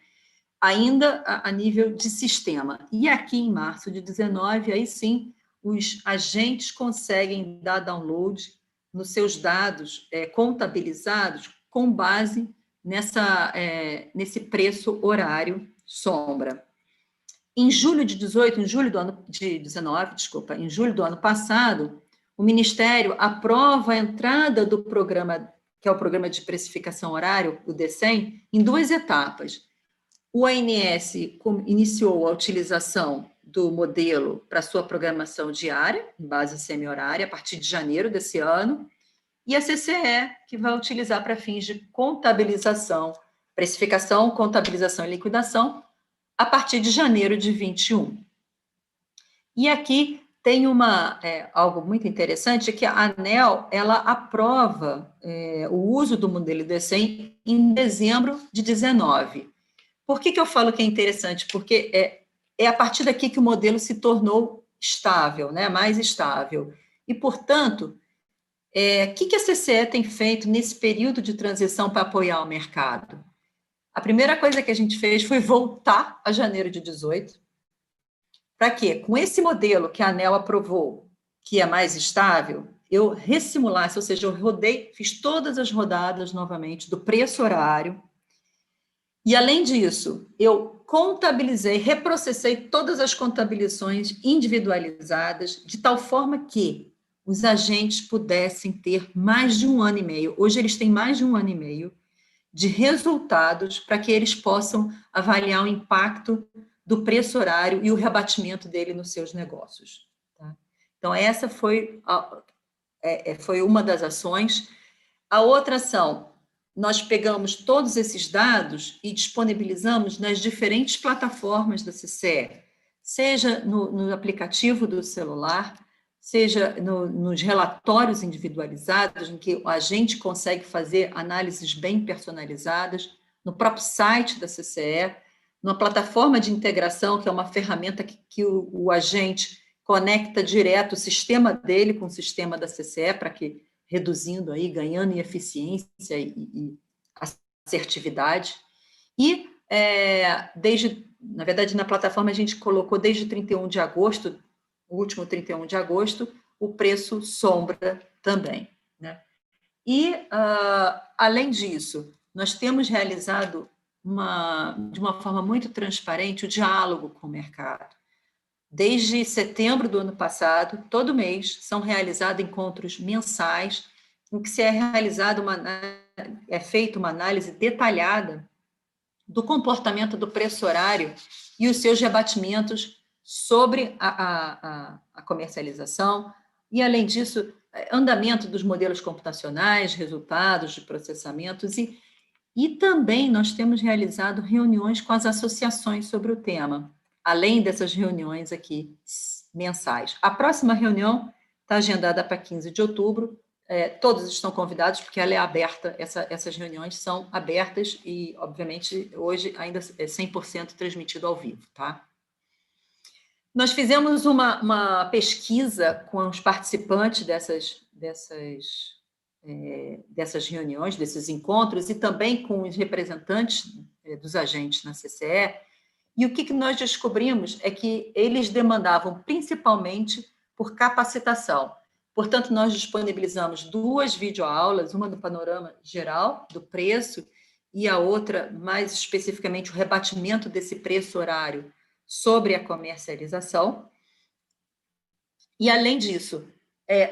ainda a nível de sistema. E aqui, em março de 2019, aí sim, os agentes conseguem dar download nos seus dados contabilizados com base nesse preço horário sombra. Em julho do ano passado, o Ministério aprova a entrada do programa, que é o Programa de Precificação Horário, o DECEM, em 2 etapas. O ANS iniciou a utilização do modelo para sua programação diária, em base semi-horária, a partir de janeiro desse ano, e a CCE, que vai utilizar para fins de contabilização, precificação, contabilização e liquidação, a partir de janeiro de 2021. E aqui tem algo muito interessante, que a ANEEL, ela aprova o uso do modelo DECEM em dezembro de 2019. Por que eu falo que é interessante? Porque é a partir daqui que o modelo se tornou estável, né? Mais estável. E, portanto, o que a CCE tem feito nesse período de transição para apoiar o mercado? A primeira coisa que a gente fez foi voltar a janeiro de 2018. Para quê? Com esse modelo que a ANEEL aprovou, que é mais estável, eu ressimulasse, ou seja, eu fiz todas as rodadas novamente do preço horário, e, além disso, eu contabilizei, reprocessei todas as contabilizações individualizadas, de tal forma que os agentes pudessem ter mais de 1 ano e meio, hoje eles têm mais de 1 ano e meio, de resultados para que eles possam avaliar o impacto do preço horário e o rebatimento dele nos seus negócios. Tá? Então, essa foi uma das ações. A outra ação, nós pegamos todos esses dados e disponibilizamos nas diferentes plataformas da CCE, seja no aplicativo do celular, seja nos relatórios individualizados, em que o agente consegue fazer análises bem personalizadas, no próprio site da CCE, numa plataforma de integração, que é uma ferramenta que o agente conecta direto o sistema dele com o sistema da CCE, para que reduzindo aí, ganhando em eficiência e assertividade. E, na verdade, na plataforma a gente colocou desde 31 de agosto, o último 31 de agosto, o preço sombra também, né? E, além disso, nós temos realizado de uma forma muito transparente o diálogo com o mercado. Desde setembro do ano passado, todo mês, são realizados encontros mensais, em que é feita uma análise detalhada do comportamento do preço horário e os seus rebatimentos sobre a comercialização, e, além disso, andamento dos modelos computacionais, resultados de processamentos, e também nós temos realizado reuniões com as associações sobre o tema, além dessas reuniões aqui mensais. A próxima reunião está agendada para 15 de outubro, todos estão convidados, porque ela é aberta, essas reuniões são abertas e, obviamente, hoje ainda é 100% transmitido ao vivo, tá? Nós fizemos uma pesquisa com os participantes dessas reuniões, desses encontros, e também com os representantes dos agentes na CCE, e o que nós descobrimos é que eles demandavam principalmente por capacitação. Portanto, nós disponibilizamos 2 videoaulas, uma do panorama geral do preço e a outra, mais especificamente, o rebatimento desse preço horário sobre a comercialização. E, além disso,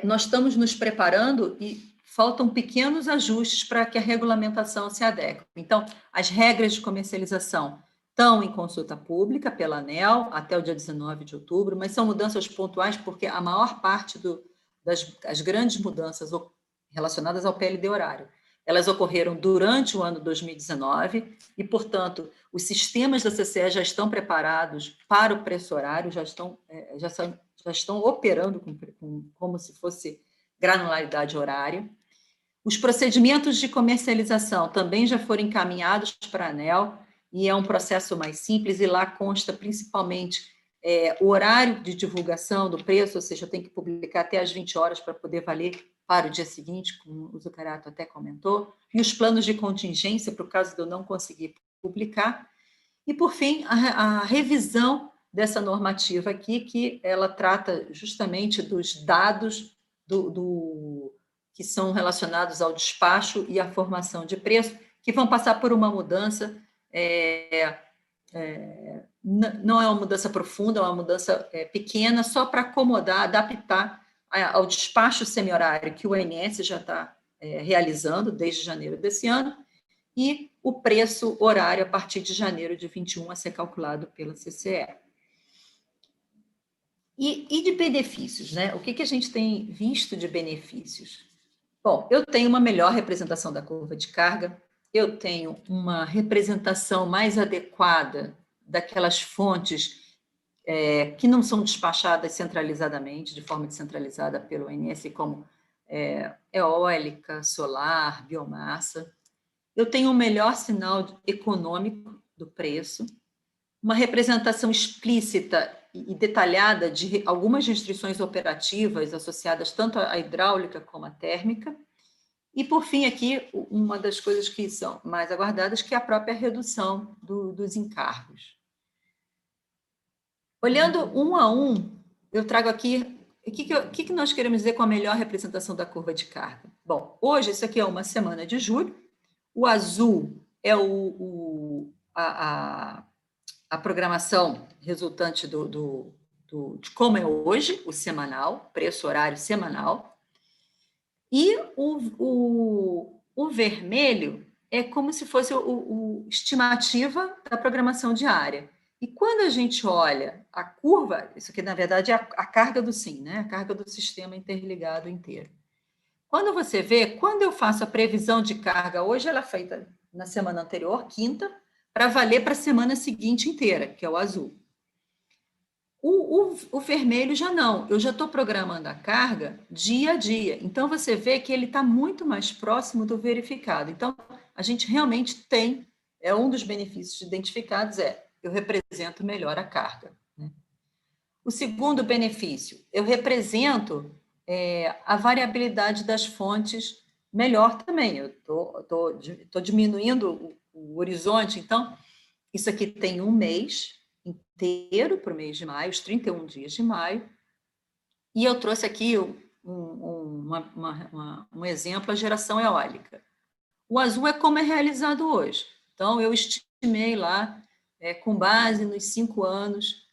nós estamos nos preparando e faltam pequenos ajustes para que a regulamentação se adeque. Então, as regras de comercialização estão em consulta pública pela ANEEL até o dia 19 de outubro, mas são mudanças pontuais porque a maior parte das grandes mudanças relacionadas ao PLD horário, elas ocorreram durante o ano 2019 e, portanto, os sistemas da CCE já estão preparados para o preço horário, já estão operando como se fosse granularidade horária. Os procedimentos de comercialização também já foram encaminhados para a ANEEL, e é um processo mais simples, e lá consta principalmente o horário de divulgação do preço, ou seja, eu tenho que publicar até às 20 horas para poder valer para o dia seguinte, como o Zuccarello até comentou, e os planos de contingência, para o caso de eu não conseguir publicar. E, por fim, a revisão dessa normativa aqui, que ela trata justamente dos dados que são relacionados ao despacho e à formação de preço, que vão passar por uma mudança, não é uma mudança profunda, é uma mudança pequena, só para acomodar, adaptar ao despacho semi-horário que o ONS já está realizando desde janeiro desse ano, e o preço horário a partir de janeiro de 21 a ser calculado pela CCE. E de benefícios, né? O que a gente tem visto de benefícios? Bom, eu tenho uma melhor representação da curva de carga, eu tenho uma representação mais adequada daquelas fontes que não são despachadas centralizadamente, de forma descentralizada pelo ONS, como eólica, solar, biomassa. Eu tenho um melhor sinal econômico do preço, uma representação explícita e detalhada de algumas restrições operativas associadas tanto à hidráulica como à térmica. E, por fim, aqui, uma das coisas que são mais aguardadas, que é a própria redução dos encargos. Olhando um a um, eu trago aqui o que nós queremos dizer com a melhor representação da curva de carga. Bom, hoje, isso aqui é uma semana de julho, o azul é a programação resultante de como é hoje, o semanal, preço horário semanal, e o vermelho é como se fosse a estimativa da programação diária. E quando a gente olha a curva, isso aqui, na verdade, é a carga do SIM, né? A carga do sistema interligado inteiro. Quando você vê, quando eu faço a previsão de carga, hoje ela é feita na semana anterior, quinta, para valer para a semana seguinte inteira, que é o azul. O vermelho já não, eu já estou programando a carga dia a dia. Então, você vê que ele está muito mais próximo do verificado. Então, a gente realmente tem, um dos benefícios identificados eu represento melhor a carga, né? O segundo benefício, eu represento a variabilidade das fontes melhor também. Eu estou diminuindo o horizonte, então, isso aqui tem um mês inteiro para o mês de maio, os 31 dias de maio, e eu trouxe aqui um exemplo, a geração eólica. O azul é como é realizado hoje. Então, eu estimei lá, com base nos 5 anos,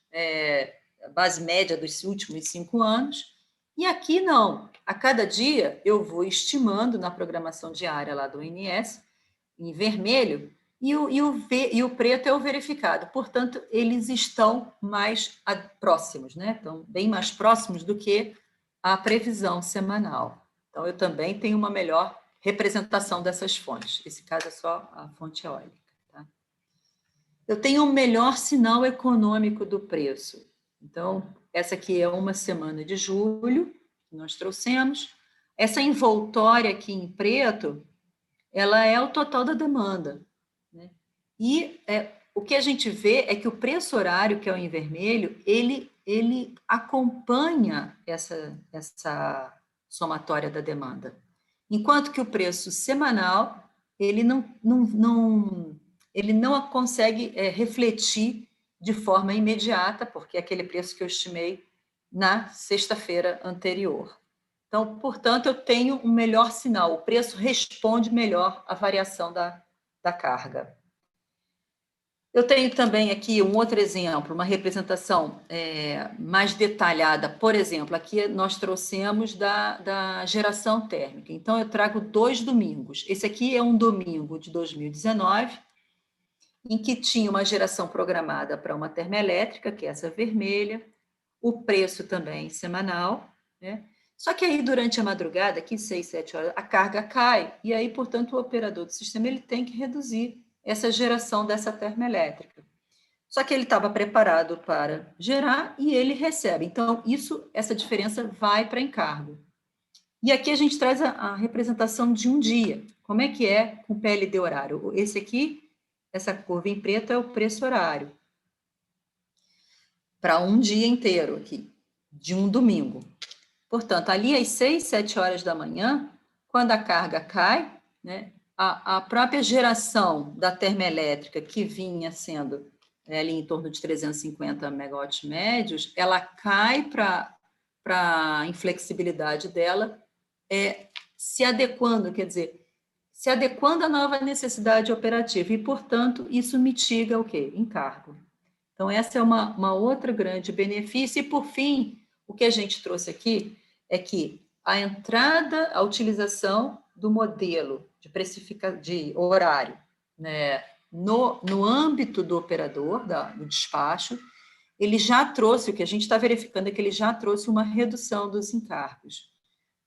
a base média dos últimos 5 anos, e aqui não. A cada dia eu vou estimando na programação diária lá do ONS, em vermelho, e o preto é o verificado. Portanto, eles estão mais próximos, né? Estão bem mais próximos do que a previsão semanal. Então, eu também tenho uma melhor representação dessas fontes. Esse caso é só a fonte eólica. Tá? Eu tenho um melhor sinal econômico do preço. Então, essa aqui é uma semana de julho, que nós trouxemos. Essa envoltória aqui em preto, ela é o total da demanda. Né? E o que a gente vê é que o preço horário, que é o em vermelho, ele acompanha essa somatória da demanda. Enquanto que o preço semanal, ele não consegue refletir de forma imediata, porque é aquele preço que eu estimei na sexta-feira anterior. Então, portanto, eu tenho um melhor sinal, o preço responde melhor à variação da carga. Eu tenho também aqui um outro exemplo, uma representação mais detalhada. Por exemplo, aqui nós trouxemos da geração térmica. Então, eu trago 2 domingos. Esse aqui é um domingo de 2019, em que tinha uma geração programada para uma termoelétrica, que é essa vermelha, o preço também semanal, né? Só que aí, durante a madrugada, aqui 6, 7 horas, a carga cai, e aí, portanto, o operador do sistema ele tem que reduzir essa geração dessa termoelétrica. Só que ele estava preparado para gerar e ele recebe. Então, essa diferença vai para encargo. E aqui a gente traz a representação de um dia. Como é que é com PLD horário? Esse aqui, essa curva em preto, é o preço horário. Para um dia inteiro aqui, de um domingo. Portanto, ali às 6, 7 horas da manhã, quando a carga cai, né, a própria geração da termoelétrica, que vinha sendo ali em torno de 350 megawatts médios, ela cai para a inflexibilidade dela, se adequando, quer dizer, se adequando à nova necessidade operativa, e, portanto, isso mitiga o quê? Encargo. Então, essa é uma outra grande benefício. E, por fim, o que a gente trouxe aqui é que a utilização do modelo de horário, né, no âmbito do operador, do despacho, ele já trouxe, o que a gente está verificando é que ele já trouxe uma redução dos encargos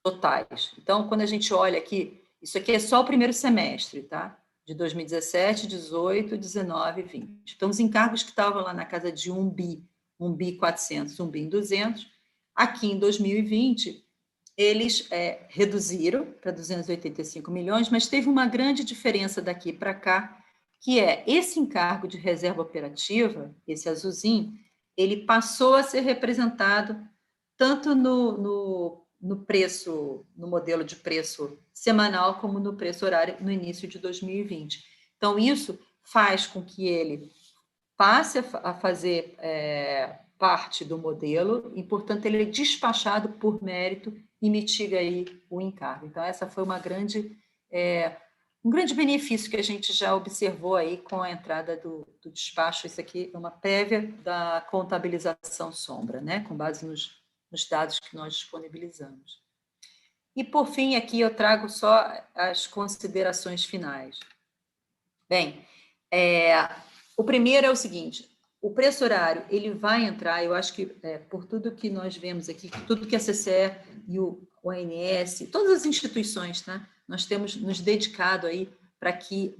totais. Então, quando a gente olha aqui, isso aqui é só o primeiro semestre, tá? De 2017, 18, 19 e 20. Então, os encargos que estavam lá na casa de 1 bi 400, 1 bi 200, aqui em 2020, eles reduziram para 285 milhões, mas teve uma grande diferença daqui para cá, que é esse encargo de reserva operativa, esse azulzinho, ele passou a ser representado tanto no preço, no modelo de preço semanal, como no preço horário no início de 2020. Então, isso faz com que ele passe a fazer parte do modelo e, portanto, ele é despachado por mérito e mitiga aí o encargo. Então, essa foi um grande benefício que a gente já observou aí com a entrada do despacho. Isso aqui é uma prévia da contabilização sombra, né? Com base nos dados que nós disponibilizamos. E, por fim, aqui eu trago só as considerações finais. Bem, o primeiro é o seguinte: o preço horário ele vai entrar, eu acho que por tudo que nós vemos aqui, tudo que a CCE e o ONS, todas as instituições, tá? Nós temos nos dedicado aí para que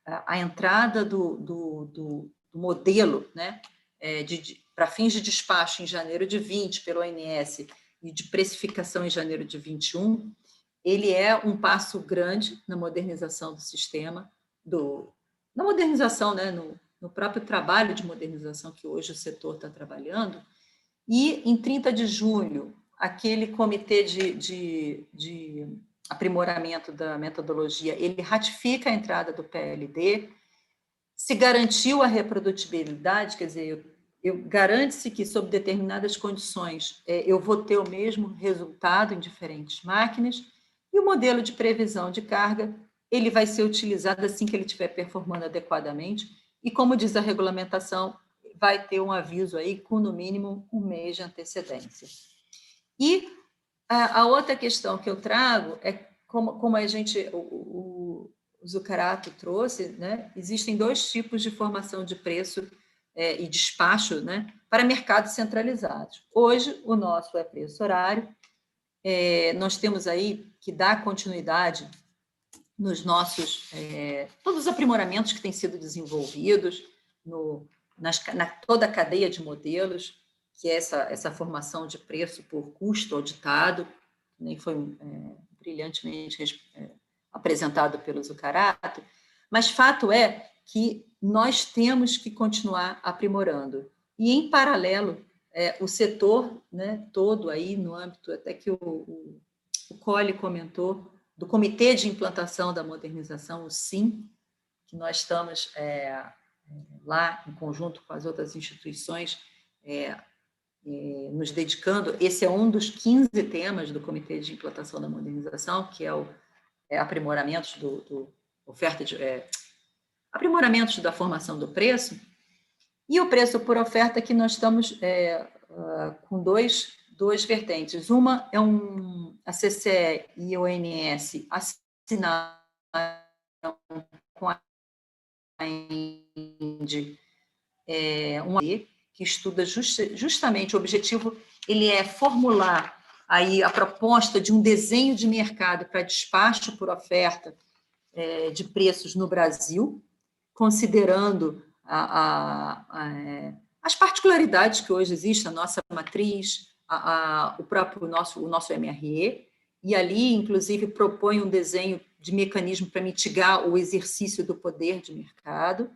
a entrada do modelo, né, para fins de despacho em janeiro de 20 pelo ONS e de precificação em janeiro de 21, ele é um passo grande na modernização do sistema, na modernização, né, no próprio trabalho de modernização que hoje o setor está trabalhando. E em 30 de julho, aquele comitê de aprimoramento da metodologia, ele ratifica a entrada do PLD, se garantiu a reprodutibilidade, quer dizer, garante-se que, sob determinadas condições, eu vou ter o mesmo resultado em diferentes máquinas, e o modelo de previsão de carga, ele vai ser utilizado assim que ele estiver performando adequadamente, e, como diz a regulamentação, vai ter um aviso aí com, no mínimo, 1 mês de antecedência. E a outra questão que eu trago é, como a gente, o Zucarato trouxe, né, existem 2 tipos de formação de preço e despacho, né, para mercados centralizados. Hoje, o nosso é preço horário. Nós temos aí que dar continuidade nos nossos, todos os aprimoramentos que têm sido desenvolvidos na toda a cadeia de modelos, que é essa formação de preço por custo auditado, nem foi brilhantemente apresentado pelo Zucarato, mas fato é que nós temos que continuar aprimorando. E, em paralelo, o setor, né, todo aí, no âmbito até que o Colli comentou, do Comitê de Implantação da Modernização, o CIM, que nós estamos lá, em conjunto com as outras instituições, nos dedicando. Esse é um dos 15 temas do Comitê de Implantação da Modernização, que é o aprimoramentos aprimoramentos da formação do preço, e o preço por oferta, que nós estamos com dois vertentes. Uma é a CCE e o ONS assinaram com a INDE um AD, que estuda justamente o objetivo, ele é formular aí a proposta de um desenho de mercado para despacho por oferta de preços no Brasil, considerando as particularidades que hoje existem, a nossa matriz, o nosso MRE, e ali, inclusive, propõe um desenho de mecanismo para mitigar o exercício do poder de mercado.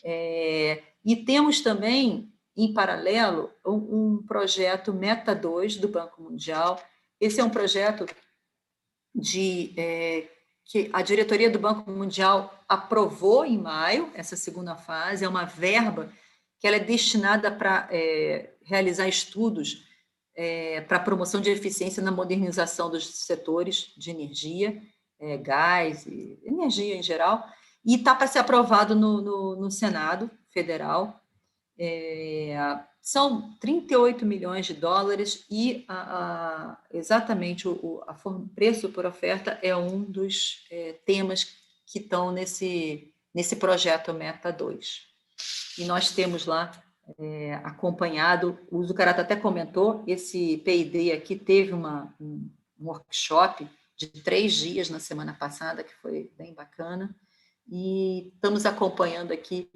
E temos também, em paralelo, um projeto Meta 2 do Banco Mundial. Esse é um projeto que a diretoria do Banco Mundial aprovou em maio, essa segunda fase, é uma verba que ela é destinada para realizar estudos para promoção de eficiência na modernização dos setores de energia, gás, e energia em geral, e está para ser aprovado no Senado Federal. São 38 milhões de dólares e exatamente o preço por oferta é um dos temas que estão nesse projeto Meta 2. E nós temos lá acompanhado, o Zucarato até comentou, esse PID aqui teve um workshop de 3 dias na semana passada, que foi bem bacana, e estamos acompanhando aqui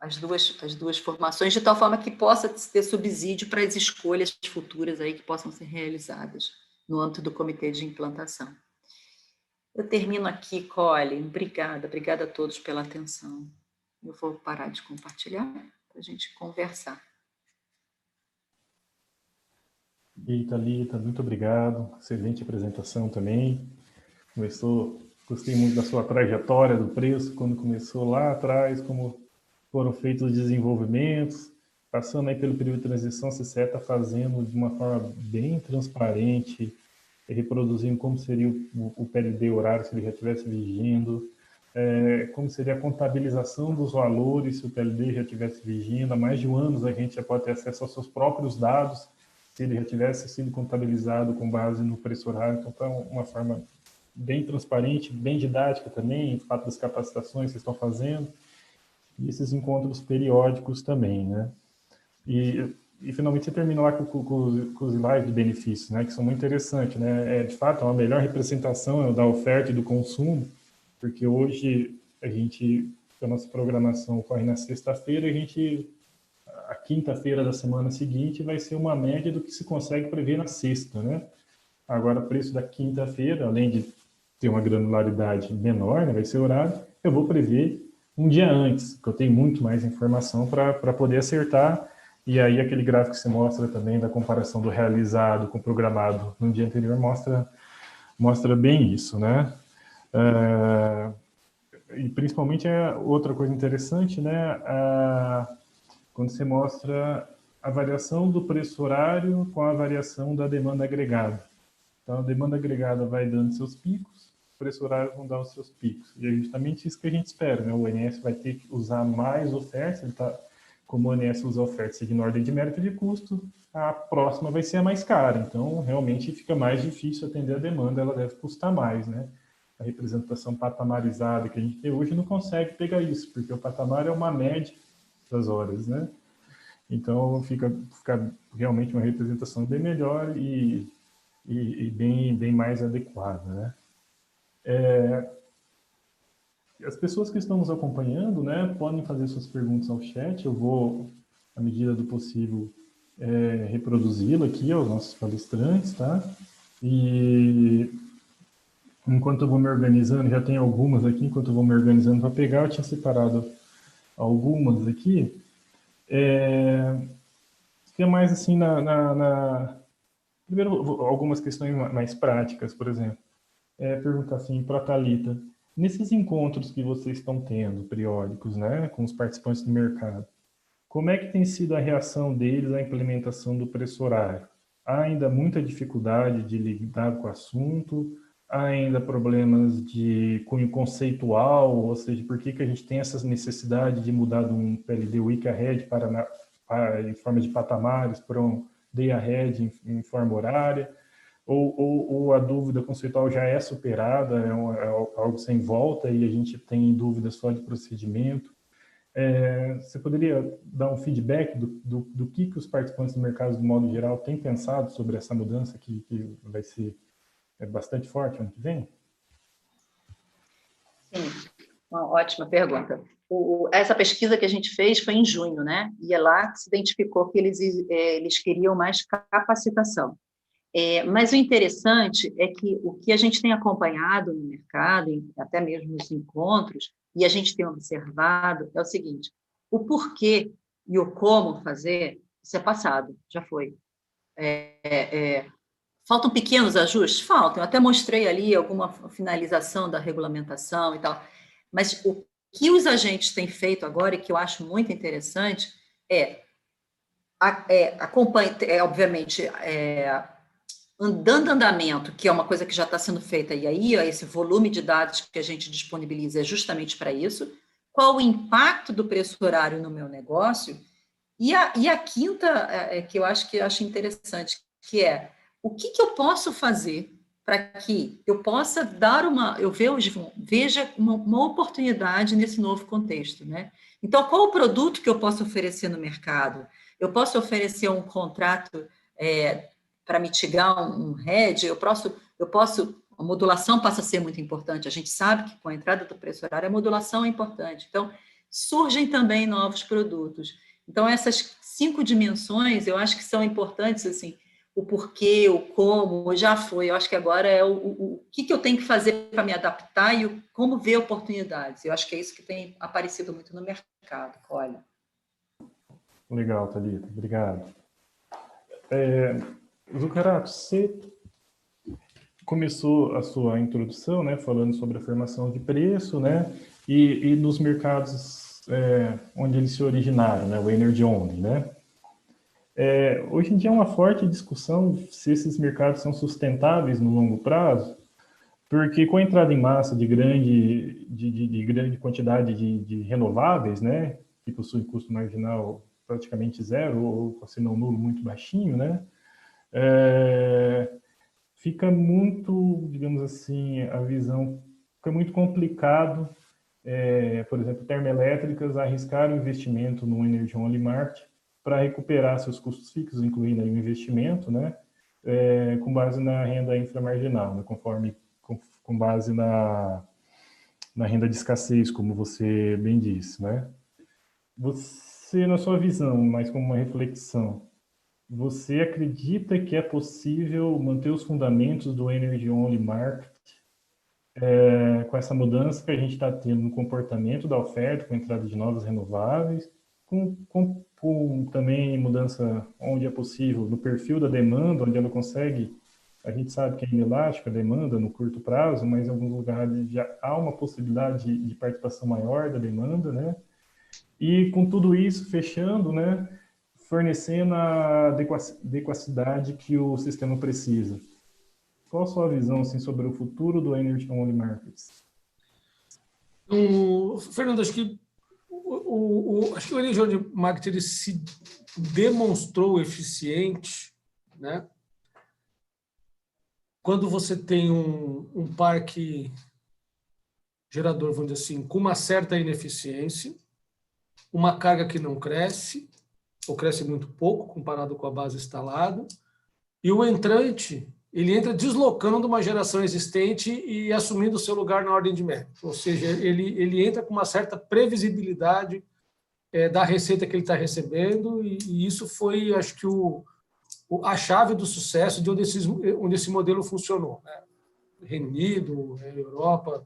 as duas formações, de tal forma que possa ter subsídio para as escolhas futuras aí que possam ser realizadas no âmbito do Comitê de Implantação. Eu termino aqui, Colli. Obrigada a todos pela atenção. Eu vou parar de compartilhar para a gente conversar. E Thalita, muito obrigado. Excelente apresentação também. Gostei muito da sua trajetória do preço, quando começou lá atrás, como foram feitos os desenvolvimentos, passando aí pelo período de transição, você está fazendo de uma forma bem transparente, reproduzindo como seria o PLD horário se ele já estivesse vigindo, como seria a contabilização dos valores se o PLD já estivesse vigindo. Há mais de 1 ano a gente já pode ter acesso aos seus próprios dados, se ele já tivesse sido contabilizado com base no preço horário. Então, é uma forma bem transparente, bem didática também, o fato das capacitações que vocês estão fazendo, e esses encontros periódicos também, né? E finalmente você termina lá com os lives de benefícios, né? Que são muito interessantes, né? De fato, uma melhor representação da oferta e do consumo, porque hoje a nossa programação ocorre na sexta-feira, a quinta-feira da semana seguinte vai ser uma média do que se consegue prever na sexta, né? Agora, o preço da quinta-feira, além de ter uma granularidade menor, né, vai ser horário, eu vou prever um dia antes, que eu tenho muito mais informação para poder acertar E aí aquele gráfico que você mostra também da comparação do realizado com o programado no dia anterior mostra bem isso, né? E principalmente outra coisa interessante, né? Quando você mostra a variação do preço horário com a variação da demanda agregada. Então, a demanda agregada vai dando seus picos, o preço horário vão dar os seus picos. E é justamente isso que a gente espera, né? O ONS vai ter que usar mais ofertas, como o ONS usa ofertas seguindo ordem de mérito de custo, a próxima vai ser a mais cara. Então, realmente fica mais difícil atender a demanda, ela deve custar mais, né? A representação patamarizada que a gente tem hoje não consegue pegar isso, porque o patamar é uma média das horas, né? Então, fica realmente uma representação bem melhor e bem mais adequada, né? As pessoas que estão nos acompanhando, né, podem fazer suas perguntas ao chat. Eu vou, à medida do possível, reproduzi-lo aqui aos nossos palestrantes, tá? E enquanto eu vou me organizando, já tem algumas aqui, enquanto eu vou me organizando para pegar, eu tinha separado algumas aqui. Que é mais assim primeiro, algumas questões mais práticas, por exemplo. Perguntar assim para a Thalita, nesses encontros que vocês estão tendo, periódicos, né, com os participantes do mercado, como é que tem sido a reação deles à implementação do preço horário? Há ainda muita dificuldade de lidar com o assunto? Há ainda problemas de cunho conceitual? Ou seja, por que a gente tem essa necessidade de mudar de um PLD Week Ahead em forma de patamares para um Day Ahead em forma horária? Ou a dúvida conceitual já é superada, é algo sem volta e a gente tem dúvida só de procedimento? Você poderia dar um feedback do que os participantes do mercado, do modo geral, têm pensado sobre essa mudança que vai ser bastante forte ano que vem? Sim, uma ótima pergunta. Essa pesquisa que a gente fez foi em junho, né? E é lá que se identificou que eles queriam mais capacitação. Mas o interessante é que o que a gente tem acompanhado no mercado, até mesmo nos encontros, e a gente tem observado, é o seguinte: o porquê e o como fazer, isso é passado, já foi. Faltam pequenos ajustes? Faltam. Eu até mostrei ali alguma finalização da regulamentação e tal. Mas o que os agentes têm feito agora, e que eu acho muito interessante, obviamente, dando andamento, que é uma coisa que já está sendo feita, e aí esse volume de dados que a gente disponibiliza é justamente para isso. Qual o impacto do preço horário no meu negócio? E a quinta, que eu acho interessante, que é o que eu posso fazer para que eu possa veja uma oportunidade nesse novo contexto, né? Então, qual o produto que eu posso oferecer no mercado? Eu posso oferecer um contrato para mitigar um hedge, a modulação passa a ser muito importante. A gente sabe que com a entrada do preço horário, a modulação é importante. Então, surgem também novos produtos. Então, essas 5 dimensões, eu acho que são importantes, assim, o porquê, o como, já foi. Eu acho que agora é o que eu tenho que fazer para me adaptar e como ver oportunidades. Eu acho que é isso que tem aparecido muito no mercado. Olha. Legal, Thalita. Obrigado. Zucarato, você começou a sua introdução, né, falando sobre a formação de preço, né, e nos mercados onde eles se originaram, né, o Energy Only, né. Hoje em dia é uma forte discussão se esses mercados são sustentáveis no longo prazo, porque com a entrada em massa de grande quantidade de renováveis, né, que possuem custo marginal praticamente zero, ou se não nulo, muito baixinho, né, fica muito, digamos assim, a visão fica muito complicado, por exemplo, termoelétricas arriscar o investimento no Energy Only Market para recuperar seus custos fixos, incluindo aí o investimento, né, com base na renda inframarginal, né, com base na renda de escassez, como você bem disse, né. Você, na sua visão, mais como uma reflexão, você acredita que é possível manter os fundamentos do Energy Only Market com essa mudança que a gente está tendo no comportamento da oferta, com a entrada de novas renováveis, com também mudança onde é possível, no perfil da demanda, onde ela consegue, a gente sabe que é inelástica a demanda no curto prazo, mas em alguns lugares já há uma possibilidade de participação maior da demanda, né? E com tudo isso fechando, né, fornecendo a adequacidade que o sistema precisa. Qual a sua visão assim, sobre o futuro do Energy Only Markets? Fernando, acho que acho que o Energy Only Market ele se demonstrou eficiente, né? Quando você tem um parque gerador, vamos dizer assim, com uma certa ineficiência, uma carga que não cresce, ou cresce muito pouco comparado com a base instalada, e o entrante, ele entra deslocando uma geração existente e assumindo o seu lugar na ordem de mérito. Ou seja, ele entra com uma certa previsibilidade da receita que ele está recebendo, e isso foi, acho que, a chave do sucesso de onde esse modelo funcionou, né? Reino Unido, Europa,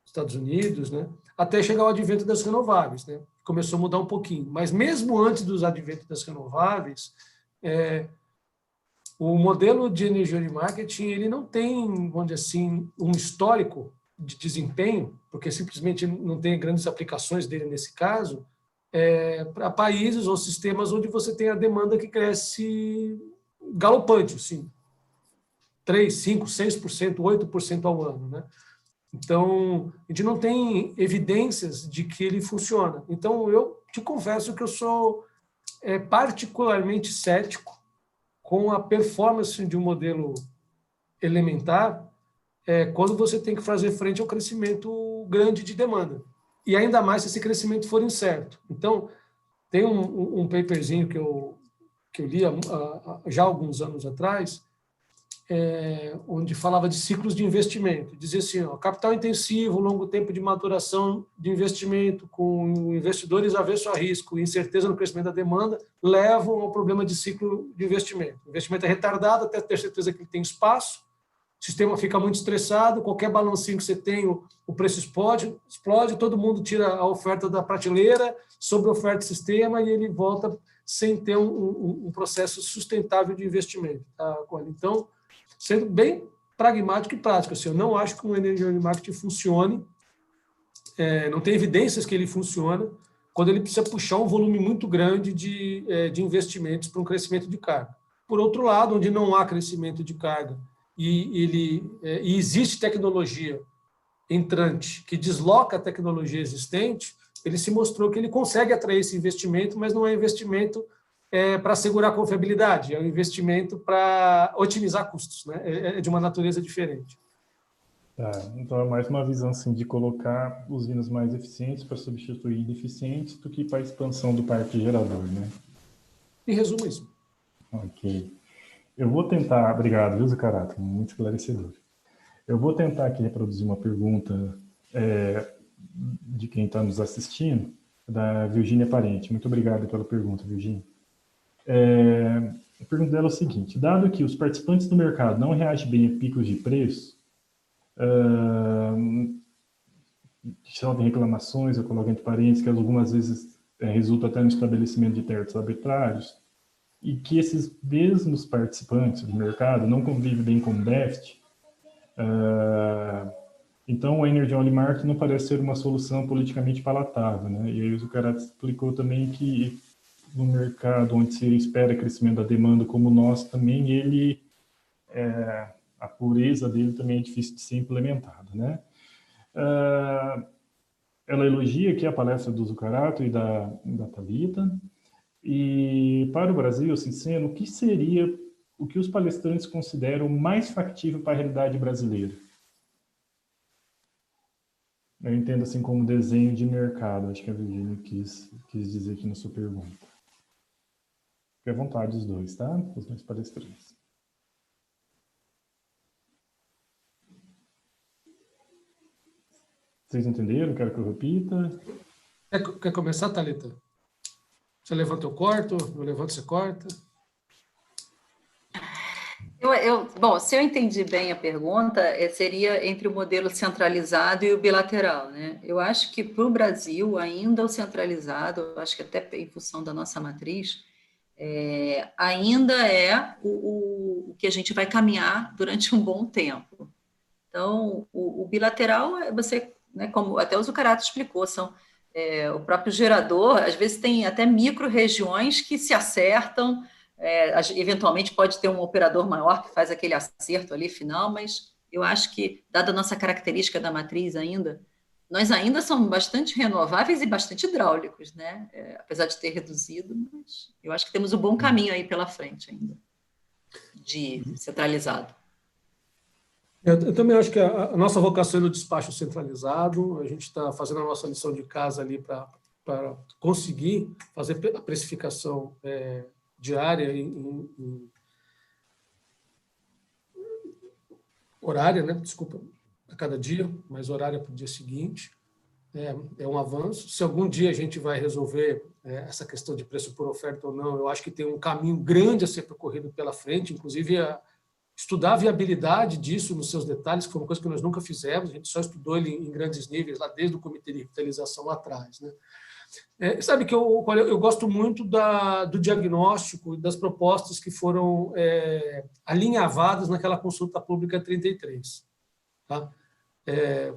Estados Unidos, né? Até chegar ao advento das renováveis, né? Começou a mudar um pouquinho. Mas mesmo antes dos adventos das renováveis, o modelo de energy only marketing ele não tem, vamos dizer assim, um histórico de desempenho, porque simplesmente não tem grandes aplicações dele nesse caso, para países ou sistemas onde você tem a demanda que cresce galopante, assim, 3%, 5%, 6%, 8% ao ano, né? Então, a gente não tem evidências de que ele funciona. Então, eu te confesso que eu sou particularmente cético com a performance de um modelo elementar quando você tem que fazer frente ao crescimento grande de demanda. E ainda mais se esse crescimento for incerto. Então, tem um paperzinho que eu li já há alguns anos atrás, onde falava de ciclos de investimento. Dizia assim, capital intensivo, longo tempo de maturação de investimento, com investidores avessos a risco e incerteza no crescimento da demanda, levam ao problema de ciclo de investimento. O investimento é retardado até ter certeza que ele tem espaço, o sistema fica muito estressado, qualquer balancinho que você tem, o preço explode, todo mundo tira a oferta da prateleira, sobre oferta do sistema e ele volta sem ter um processo sustentável de investimento. Tá? Então, sendo bem pragmático e prático, assim, eu não acho que um Energy Only Market funcione, não tem evidências que ele funciona, quando ele precisa puxar um volume muito grande de investimentos para um crescimento de carga. Por outro lado, onde não há crescimento de carga e existe tecnologia entrante que desloca a tecnologia existente, ele se mostrou que ele consegue atrair esse investimento, mas não é investimento para assegurar a confiabilidade, é um investimento para otimizar custos, né? É de uma natureza diferente. Tá, então é mais uma visão assim, de colocar usinas mais eficientes para substituir ineficientes do que para a expansão do parque gerador, né? Em resumo, isso. Ok. Eu vou tentar... Obrigado, viu, Zucarato? Muito esclarecedor. Eu vou tentar aqui reproduzir uma pergunta de quem está nos assistindo, da Virgínia Parente. Muito obrigado pela pergunta, Virgínia. A pergunta dela é o seguinte: dado que os participantes do mercado não reagem bem a picos de preço, só tem reclamações, eu coloco entre parênteses, que algumas vezes resulta até no estabelecimento de termos arbitrários, e que esses mesmos participantes do mercado não convivem bem com o déficit, então o Energy Only Market não parece ser uma solução politicamente palatável, né? E aí o Zucarato explicou também que no mercado onde se espera crescimento da demanda como o nosso também, ele, a pureza dele também é difícil de ser implementada, né? Ela elogia aqui a palestra do Zucarato e da Thalita, e para o Brasil, assim sendo, o que os palestrantes consideram mais factível para a realidade brasileira? Eu entendo assim como desenho de mercado, acho que a Virgínia quis dizer aqui na sua pergunta. Fique à vontade os dois, tá? Os dois palestrantes. Vocês entenderam? Quero que eu repita. Quer começar, Thalita? Você levanta, eu corto. Eu levanto, você corta. Bom, se eu entendi bem a pergunta, seria entre o modelo centralizado e o bilateral, né? Eu acho que para o Brasil, ainda o centralizado, eu acho que até em função da nossa matriz, ainda é o que a gente vai caminhar durante um bom tempo. Então, o bilateral, você, né, como até o Zuccarello explicou, são o próprio gerador, às vezes tem até micro-regiões que se acertam, eventualmente pode ter um operador maior que faz aquele acerto ali final, mas eu acho que, dada a nossa característica da matriz ainda, nós ainda somos bastante renováveis e bastante hidráulicos, né? Apesar de ter reduzido, mas eu acho que temos um bom caminho aí pela frente ainda, de centralizado. Eu também acho que a nossa vocação é no despacho centralizado, a gente está fazendo a nossa lição de casa ali para conseguir fazer a precificação diária em horária, né? Desculpa, a cada dia, mas horária para o dia seguinte. É um avanço. Se algum dia a gente vai resolver essa questão de preço por oferta ou não, eu acho que tem um caminho grande a ser percorrido pela frente, inclusive estudar a viabilidade disso nos seus detalhes, que foi uma coisa que nós nunca fizemos, a gente só estudou ele em grandes níveis, lá desde o Comitê de Revitalização lá atrás, né? Sabe que eu gosto muito do diagnóstico e das propostas que foram alinhavadas naquela consulta pública 33. Tá?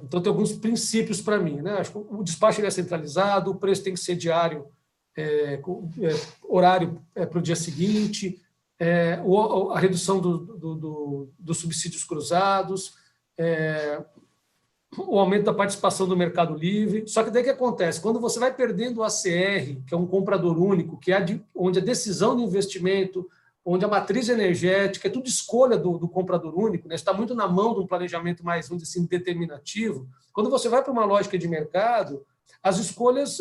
Então, tem alguns princípios para mim, né? Acho que o despacho é centralizado, o preço tem que ser diário, horário para o dia seguinte, a redução dos subsídios cruzados, o aumento da participação do Mercado Livre. Só que daí o que acontece? Quando você vai perdendo o ACR, que é um comprador único, que é onde a decisão de investimento, onde a matriz energética, é tudo escolha do comprador único, né? Está muito na mão de um planejamento mais, vamos dizer assim, determinativo. Quando você vai para uma lógica de mercado, as escolhas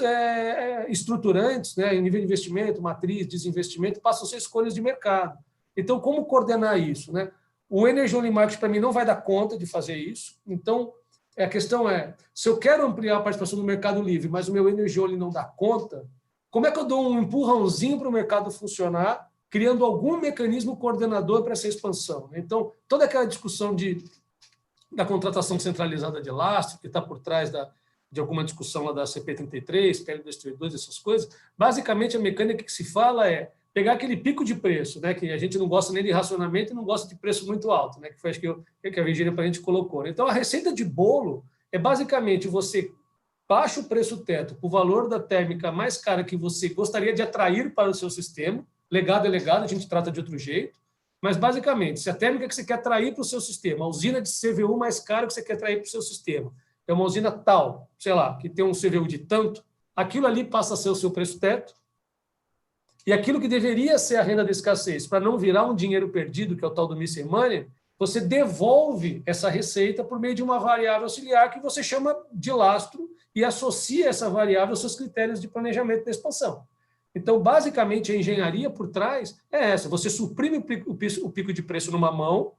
estruturantes, né, em nível de investimento, matriz, desinvestimento, passam a ser escolhas de mercado. Então, como coordenar isso, né? O Energy Only Market, para mim, não vai dar conta de fazer isso. Então, a questão se eu quero ampliar a participação do Mercado Livre, mas o meu Energy Only não dá conta, como é que eu dou um empurrãozinho para o mercado funcionar, criando algum mecanismo coordenador para essa expansão? Então, toda aquela discussão da contratação centralizada de lastro, que está por trás de alguma discussão lá da CP33, PL232, essas coisas, basicamente a mecânica que se fala é pegar aquele pico de preço, né, que a gente não gosta nem de racionamento e não gosta de preço muito alto, né, que foi acho que a Virgínia para a gente colocou. Então, a receita de bolo é basicamente você baixa o preço teto para o valor da térmica mais cara que você gostaria de atrair para o seu sistema. Legado é legado, a gente trata de outro jeito. Mas, basicamente, se a térmica que você quer atrair para o seu sistema, a usina de CVU mais cara que você quer atrair para o seu sistema, é uma usina tal, sei lá, que tem um CVU de tanto, aquilo ali passa a ser o seu preço teto, e aquilo que deveria ser a renda de escassez, para não virar um dinheiro perdido, que é o tal do missing money, você devolve essa receita por meio de uma variável auxiliar que você chama de lastro e associa essa variável aos seus critérios de planejamento da expansão. Então, basicamente, a engenharia por trás é essa. Você suprime o pico de preço numa mão,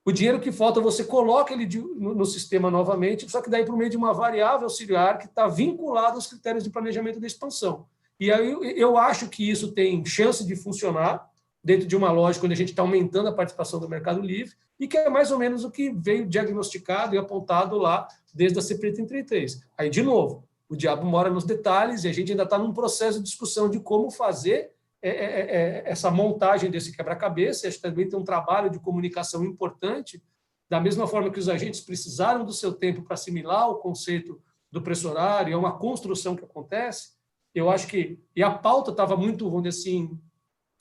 o dinheiro que falta você coloca ele no sistema novamente, só que daí por meio de uma variável auxiliar que está vinculada aos critérios de planejamento da expansão. E aí eu acho que isso tem chance de funcionar dentro de uma lógica onde a gente está aumentando a participação do Mercado Livre e que é mais ou menos o que veio diagnosticado e apontado lá desde a CP33. Aí, de novo, o diabo mora nos detalhes e a gente ainda está num processo de discussão de como fazer essa montagem desse quebra-cabeça. Acho que também tem um trabalho de comunicação importante, da mesma forma que os agentes precisaram do seu tempo para assimilar o conceito do preço horário, é uma construção que acontece. Eu acho que... E a pauta estava muito, vamos dizer assim,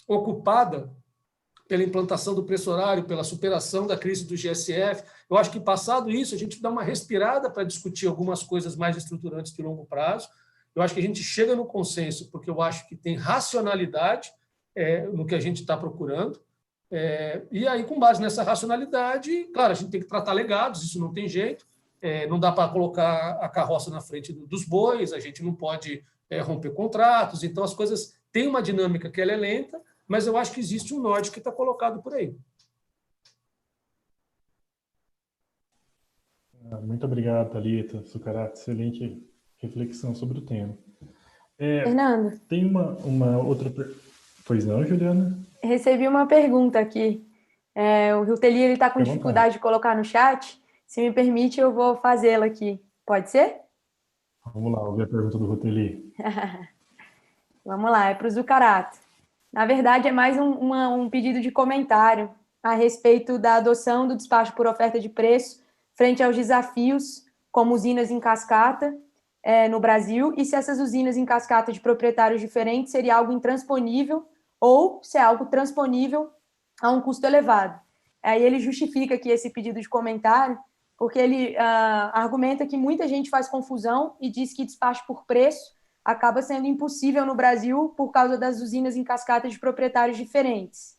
ocupada pela implantação do preço horário, pela superação da crise do GSF. Eu acho que, passado isso, a gente dá uma respirada para discutir algumas coisas mais estruturantes de longo prazo. Eu acho que a gente chega no consenso porque eu acho que tem racionalidade no que a gente está procurando. E aí, com base nessa racionalidade, claro, a gente tem que tratar legados, isso não tem jeito. Não dá para colocar a carroça na frente dos bois, a gente não pode romper contratos. Então, as coisas têm uma dinâmica que ela é lenta, mas eu acho que existe um norte que está colocado por aí. Muito obrigado, Thalita, Zuccarello, excelente reflexão sobre o tema. Fernando. Tem uma outra... Pois não, Juliana? Recebi uma pergunta aqui O Ruteli está com dificuldade de colocar no chat. Se me permite, eu vou fazê-la aqui. Pode ser? Vamos lá, ouvir a pergunta do Ruteli. Vamos lá, é para o Zucarato. Na verdade, é mais um pedido de comentário a respeito da adoção do despacho por oferta de preço frente aos desafios como usinas em cascata no Brasil, e se essas usinas em cascata de proprietários diferentes seria algo intransponível ou se é algo transponível a um custo elevado. Aí ele justifica aqui esse pedido de comentário, porque ele argumenta que muita gente faz confusão e diz que despacho por preço acaba sendo impossível no Brasil por causa das usinas em cascata de proprietários diferentes.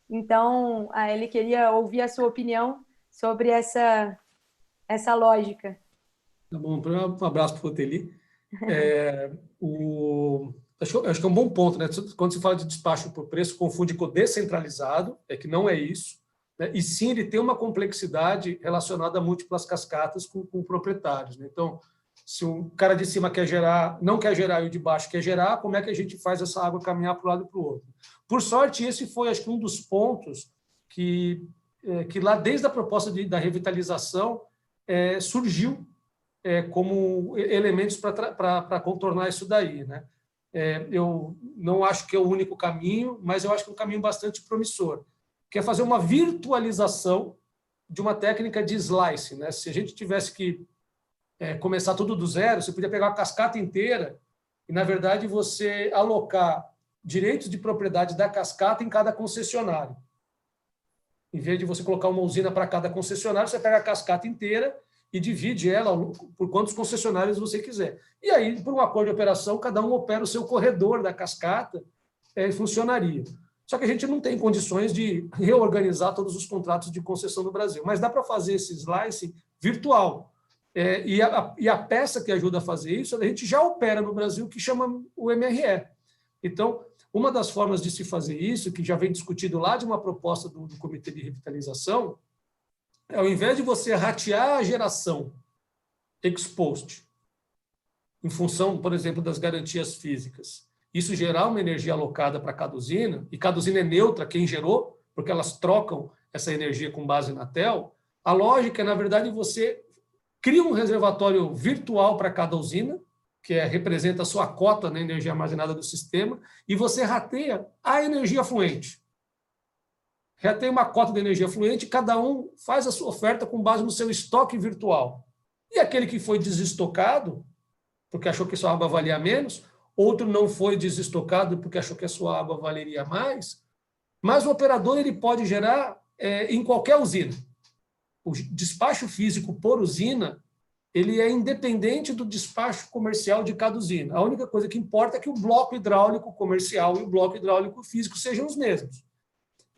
Então, ele queria ouvir a sua opinião sobre essa lógica. Tá bom, um abraço para o Ruteli. Acho que é um bom ponto, né? Quando se fala de despacho por preço, confunde com descentralizado, é que não é isso, né? E sim, ele tem uma complexidade relacionada a múltiplas cascatas com proprietários, né? Então, se o cara de cima não quer gerar e o de baixo quer gerar, como é que a gente faz essa água caminhar para um lado e para o outro? Por sorte, esse foi, acho que, um dos pontos que lá, desde a proposta da revitalização, surgiu como elementos para contornar isso daí, né? Eu não acho que é o único caminho, mas eu acho que é um caminho bastante promissor, que é fazer uma virtualização de uma técnica de slice, né? Se a gente tivesse que começar tudo do zero, você podia pegar a cascata inteira e, na verdade, você alocar direitos de propriedade da cascata em cada concessionário. Em vez de você colocar uma usina para cada concessionário, você pega a cascata inteira e divide ela por quantos concessionários você quiser. E aí, por um acordo de operação, cada um opera o seu corredor da cascata e funcionaria. Só que a gente não tem condições de reorganizar todos os contratos de concessão no Brasil, mas dá para fazer esse slice virtual. E a peça que ajuda a fazer isso, a gente já opera no Brasil, que chama o MRE. Então, uma das formas de se fazer isso, que já vem discutido lá de uma proposta do Comitê de Revitalização, ao invés de você ratear a geração ex post, em função, por exemplo, das garantias físicas, isso gerar uma energia alocada para cada usina, e cada usina é neutra quem gerou, porque elas trocam essa energia com base na TEL, a lógica é, na verdade, você cria um reservatório virtual para cada usina, que representa a sua cota na energia armazenada do sistema, e você rateia a energia fluente. Rateia uma cota de energia fluente, cada um faz a sua oferta com base no seu estoque virtual. E aquele que foi desestocado, porque achou que sua água valia menos, outro não foi desestocado porque achou que a sua água valeria mais, mas o operador ele pode gerar em qualquer usina. O despacho físico por usina ele é independente do despacho comercial de cada usina. A única coisa que importa é que o bloco hidráulico comercial e o bloco hidráulico físico sejam os mesmos.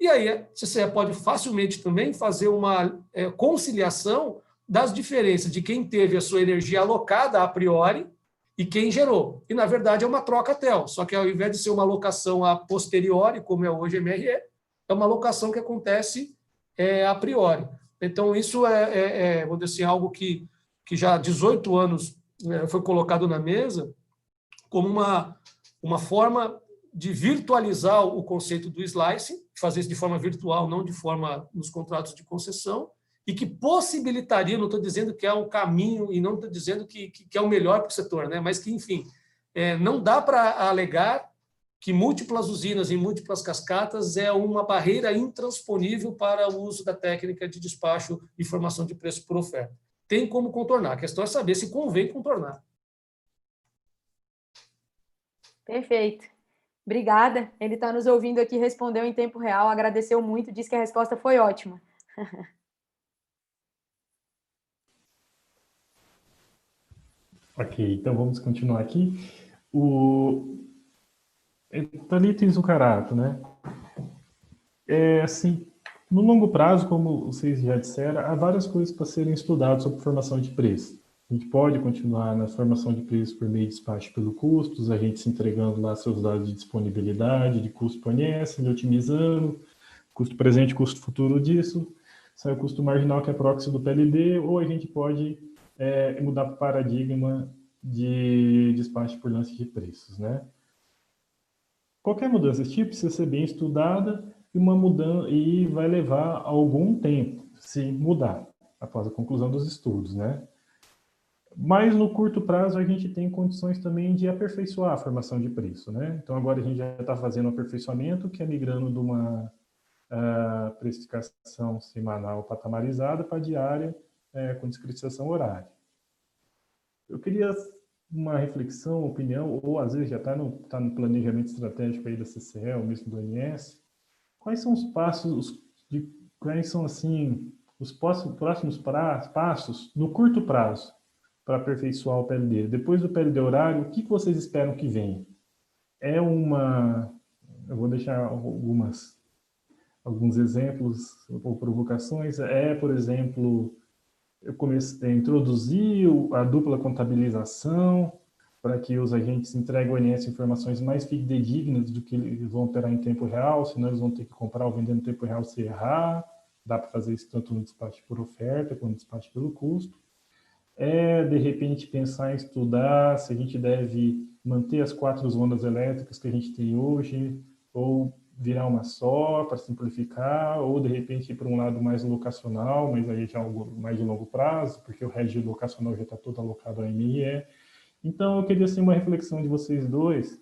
E aí você pode facilmente também fazer uma conciliação das diferenças de quem teve a sua energia alocada a priori e quem gerou. E, na verdade, é uma troca TEL, só que ao invés de ser uma alocação a posteriori, como é hoje MRE, é uma alocação que acontece a priori. Então, isso vamos dizer assim, algo que já há 18 anos foi colocado na mesa como uma forma de virtualizar o conceito do slicing, fazer isso de forma virtual, não de forma nos contratos de concessão, e que possibilitaria, não estou dizendo que é um caminho e não estou dizendo que é o melhor para o setor, né? Mas que, enfim, não dá para alegar que múltiplas usinas em múltiplas cascatas é uma barreira intransponível para o uso da técnica de despacho e formação de preço por oferta. Tem como contornar, a questão é saber se convém contornar. Perfeito. Obrigada. Ele está nos ouvindo aqui, respondeu em tempo real, agradeceu muito, disse que a resposta foi ótima. Ok, então vamos continuar aqui. Thalita e Zucarato, né? Assim, no longo prazo, como vocês já disseram, há várias coisas para serem estudadas sobre formação de preço. A gente pode continuar na formação de preço por meio de despacho pelo custo, os agentes entregando lá seus dados de disponibilidade, de custo por ONS, otimizando, custo presente, custo futuro disso, sai o custo marginal, que é proxy do PLD, ou a gente pode mudar para o paradigma de despacho por lance de preços, né? Qualquer mudança desse tipo precisa ser bem estudada, e uma mudança, e vai levar algum tempo se mudar após a conclusão dos estudos, né? Mas no curto prazo a gente tem condições também de aperfeiçoar a formação de preço, né? Então agora a gente já está fazendo um aperfeiçoamento que é migrando de uma precificação semanal patamarizada para diária com discrição horária. Eu queria uma reflexão, opinião, ou às vezes já está no planejamento estratégico aí da CCE, ou mesmo do ONS. Quais são os passos, quais são assim os próximos passos no curto prazo para aperfeiçoar o PLD? Depois do PLD horário, o que vocês esperam que venha? Eu vou deixar alguns exemplos ou provocações. Por exemplo, eu comecei a introduzir a dupla contabilização para que os agentes entreguem ao ONS informações mais fidedignas do que eles vão operar em tempo real, senão eles vão ter que comprar ou vender no tempo real se errar. Dá para fazer isso tanto no despacho por oferta quanto no despacho pelo custo. De repente, pensar em estudar se a gente deve manter as 4 zonas elétricas que a gente tem hoje, ou virar uma só para simplificar, ou de repente ir para um lado mais locacional, mas aí já é algo mais de longo prazo, porque o regime locacional já está todo alocado ao MIE. Então, eu queria assim, uma reflexão de vocês dois.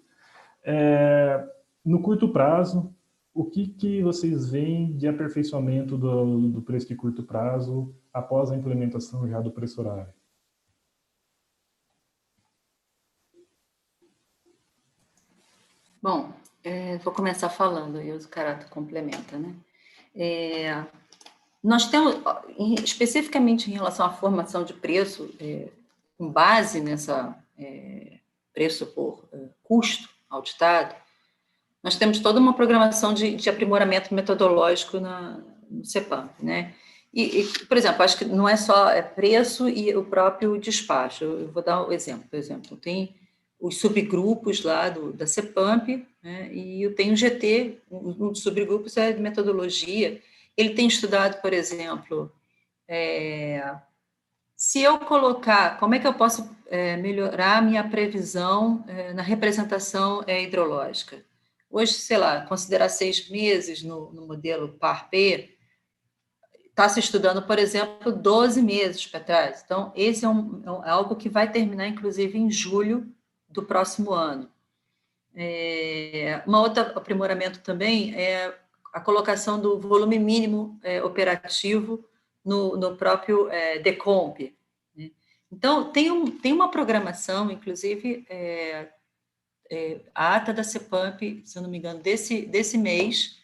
No curto prazo, o que vocês veem de aperfeiçoamento do preço de curto prazo após a implementação já do preço horário? Bom, vou começar falando e o Zuccarello complementa, né? Nós temos, especificamente em relação à formação de preço, com base nessa preço por custo auditado, nós temos toda uma programação de aprimoramento metodológico no CEPAMP, né? Por exemplo, acho que não é só preço e o próprio despacho. Eu vou dar um exemplo. Por exemplo, tem os subgrupos lá da CEPAMP, né? E eu tenho o GT, um dos subgrupos é de metodologia. Ele tem estudado, por exemplo, se eu colocar, como é que eu posso melhorar a minha previsão na representação hidrológica? Hoje, sei lá, considerar 6 meses no modelo PAR-P, está se estudando, por exemplo, 12 meses para trás. Então, esse é algo que vai terminar, inclusive, em julho do próximo ano. Uma outra aprimoramento também é a colocação do volume mínimo operativo no próprio DECOMP. Né? Então, tem uma programação, inclusive, a ata da CEPAMP, se eu não me engano, desse mês,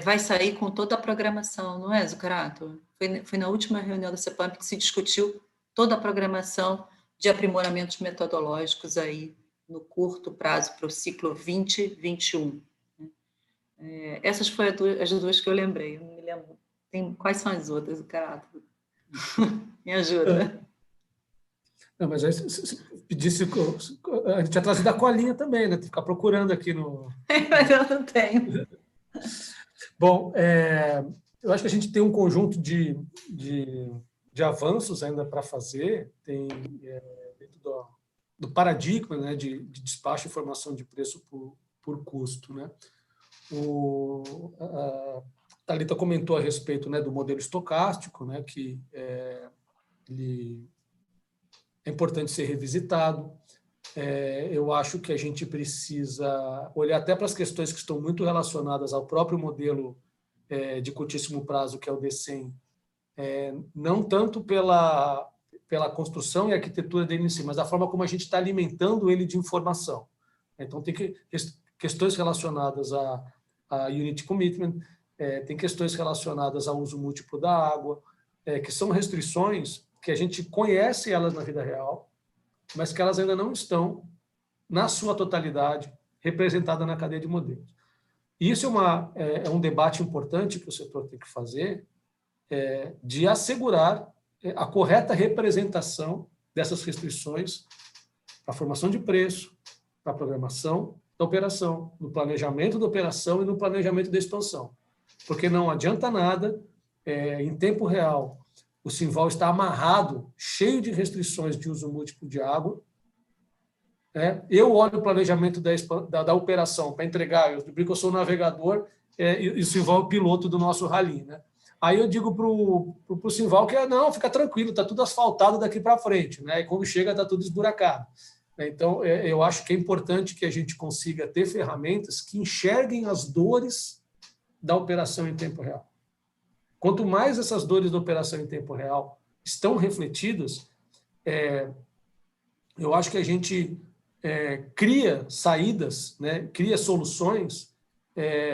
vai sair com toda a programação, não é, Zuccarello? Foi na última reunião da CEPAMP que se discutiu toda a programação de aprimoramentos metodológicos aí no curto prazo para o ciclo 2021. Essas foram as duas que eu lembrei, eu não me lembro. Quais são as outras, Zuccarello? Me ajuda. Não, mas aí, se pedisse, a gente tinha trazido a colinha também, né? Tem que ficar procurando aqui no... Mas eu não tenho. Bom, eu acho que a gente tem um conjunto de avanços ainda para fazer, tem dentro do paradigma, né, de despacho e formação de preço por custo. Né? A Thalita comentou a respeito, né, do modelo estocástico, né, que ele é importante ser revisitado. Eu acho que a gente precisa olhar até para as questões que estão muito relacionadas ao próprio modelo de curtíssimo prazo, que é o DCEM, não tanto pela construção e arquitetura dele em si, mas da forma como a gente está alimentando ele de informação. Então, tem questões relacionadas a Unit Commitment, tem questões relacionadas ao uso múltiplo da água, que são restrições que a gente conhece elas na vida real, mas que elas ainda não estão, na sua totalidade, representadas na cadeia de modelos. E isso é um debate importante que o setor tem que fazer, de assegurar a correta representação dessas restrições para a formação de preço, para a programação da operação, no planejamento da operação e no planejamento da expansão. Porque não adianta nada, em tempo real, o Simval está amarrado, cheio de restrições de uso múltiplo de água. Eu olho o planejamento da operação para entregar, eu brinco que eu sou o navegador, isso envolve o piloto do nosso rally, né? Aí eu digo para o Simval que não, fica tranquilo, está tudo asfaltado daqui para frente, né? E quando chega está tudo esburacado. Então, eu acho que é importante que a gente consiga ter ferramentas que enxerguem as dores da operação em tempo real. Quanto mais essas dores da operação em tempo real estão refletidas, eu acho que a gente cria saídas, né? Cria soluções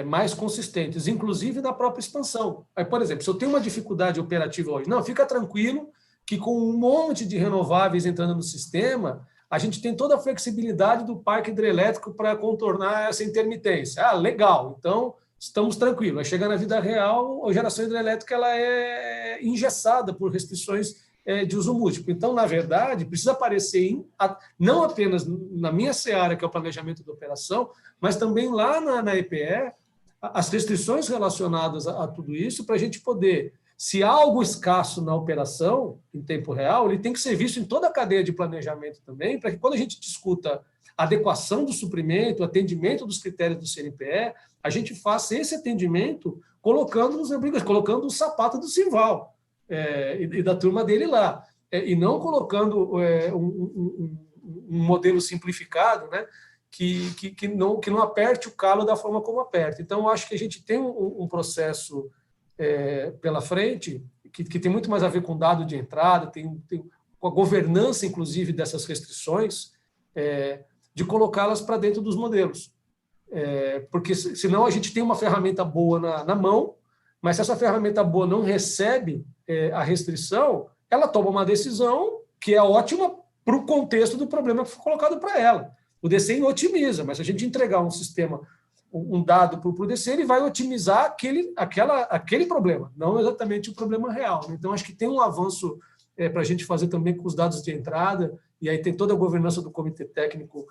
mais consistentes, inclusive na própria expansão. Aí, por exemplo, se eu tenho uma dificuldade operativa hoje, não, fica tranquilo que com um monte de renováveis entrando no sistema, a gente tem toda a flexibilidade do parque hidrelétrico para contornar essa intermitência. Ah, legal, então estamos tranquilos. Vai chegar na vida real, a geração hidrelétrica ela é engessada por restrições de uso múltiplo. Então, na verdade, precisa aparecer não apenas na minha seara, que é o planejamento da operação, mas também lá na EPE, as restrições relacionadas a tudo isso, para a gente poder, se há algo escasso na operação, em tempo real, ele tem que ser visto em toda a cadeia de planejamento também, para que quando a gente discuta adequação do suprimento, atendimento dos critérios do CNPE, a gente faça esse atendimento colocando o sapato do Simval e da turma dele lá, e não colocando um modelo simplificado, né, que não aperte o calo da forma como aperta. Então, eu acho que a gente tem um processo pela frente que tem muito mais a ver com dado de entrada, com a governança, inclusive, dessas restrições, de colocá-las para dentro dos modelos. Porque, senão, a gente tem uma ferramenta boa na mão, mas se essa ferramenta boa não recebe a restrição, ela toma uma decisão que é ótima para o contexto do problema que foi colocado para ela. O DCEM otimiza, mas se a gente entregar um sistema, um dado para o DCEM, ele vai otimizar aquele problema, não exatamente o problema real. Então, acho que tem um avanço para a gente fazer também com os dados de entrada, e aí tem toda a governança do comitê técnico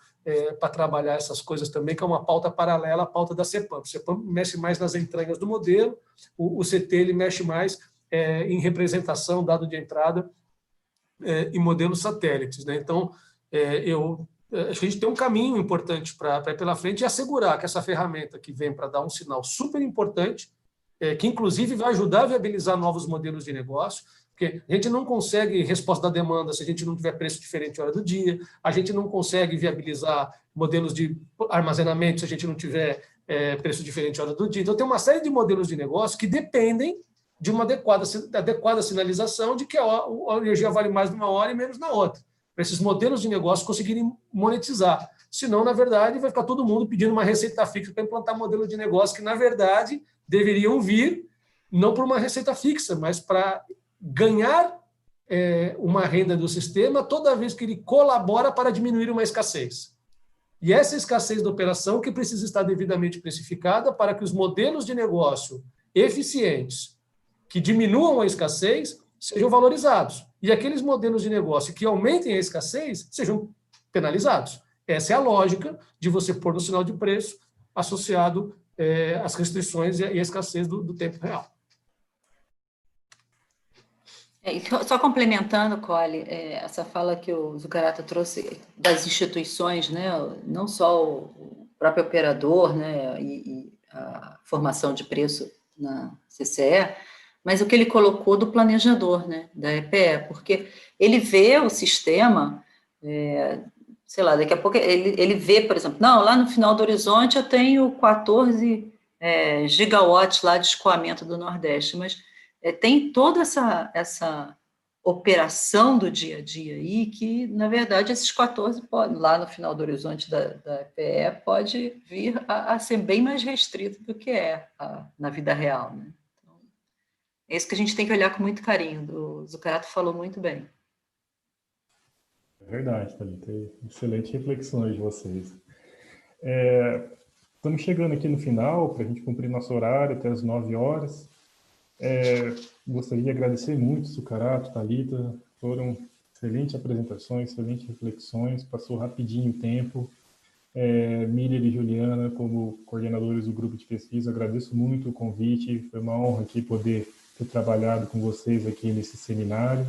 para trabalhar essas coisas também, que é uma pauta paralela à pauta da CEPAM. O CEPAM mexe mais nas entranhas do modelo, o CT ele mexe mais em representação, dado de entrada e modelos satélites, né? Então, acho que a gente tem um caminho importante para ir pela frente e assegurar que essa ferramenta que vem para dar um sinal super importante, que inclusive vai ajudar a viabilizar novos modelos de negócio, porque a gente não consegue resposta da demanda se a gente não tiver preço diferente hora do dia, a gente não consegue viabilizar modelos de armazenamento se a gente não tiver preço diferente hora do dia. Então, tem uma série de modelos de negócio que dependem de uma adequada sinalização de que a energia vale mais numa hora e menos na outra, para esses modelos de negócio conseguirem monetizar. Senão, na verdade, vai ficar todo mundo pedindo uma receita fixa para implantar modelo de negócio que, na verdade, deveriam vir não por uma receita fixa, mas para ganhar uma renda do sistema toda vez que ele colabora para diminuir uma escassez. E essa escassez da operação que precisa estar devidamente precificada para que os modelos de negócio eficientes que diminuam a escassez sejam valorizados. E aqueles modelos de negócio que aumentem a escassez sejam penalizados. Essa é a lógica de você pôr no sinal de preço associado às restrições e à escassez do tempo real. Só complementando, Cole, essa fala que o Zuccarata trouxe das instituições, né, não só o próprio operador, né, e a formação de preço na CCE, mas o que ele colocou do planejador, né, da EPE, porque ele vê o sistema, sei lá, daqui a pouco ele vê, por exemplo, não, lá no final do horizonte eu tenho 14 gigawatts lá de escoamento do Nordeste, mas tem toda essa operação do dia a dia aí que, na verdade, esses 14 podem, lá no final do horizonte da EPE, pode vir a ser bem mais restrito do que na vida real, né? Então, é isso que a gente tem que olhar com muito carinho. O Zuccarata falou muito bem. É verdade, Thalita. Excelentes reflexões de vocês. Estamos chegando aqui no final, para a gente cumprir nosso horário até as 9 horas. Gostaria de agradecer muito, Zuccarata, Thalita, foram excelentes apresentações, excelentes reflexões, passou rapidinho o tempo. Miriam e Juliana, como coordenadores do grupo de pesquisa, agradeço muito o convite, foi uma honra aqui poder ter trabalhado com vocês aqui nesse seminário.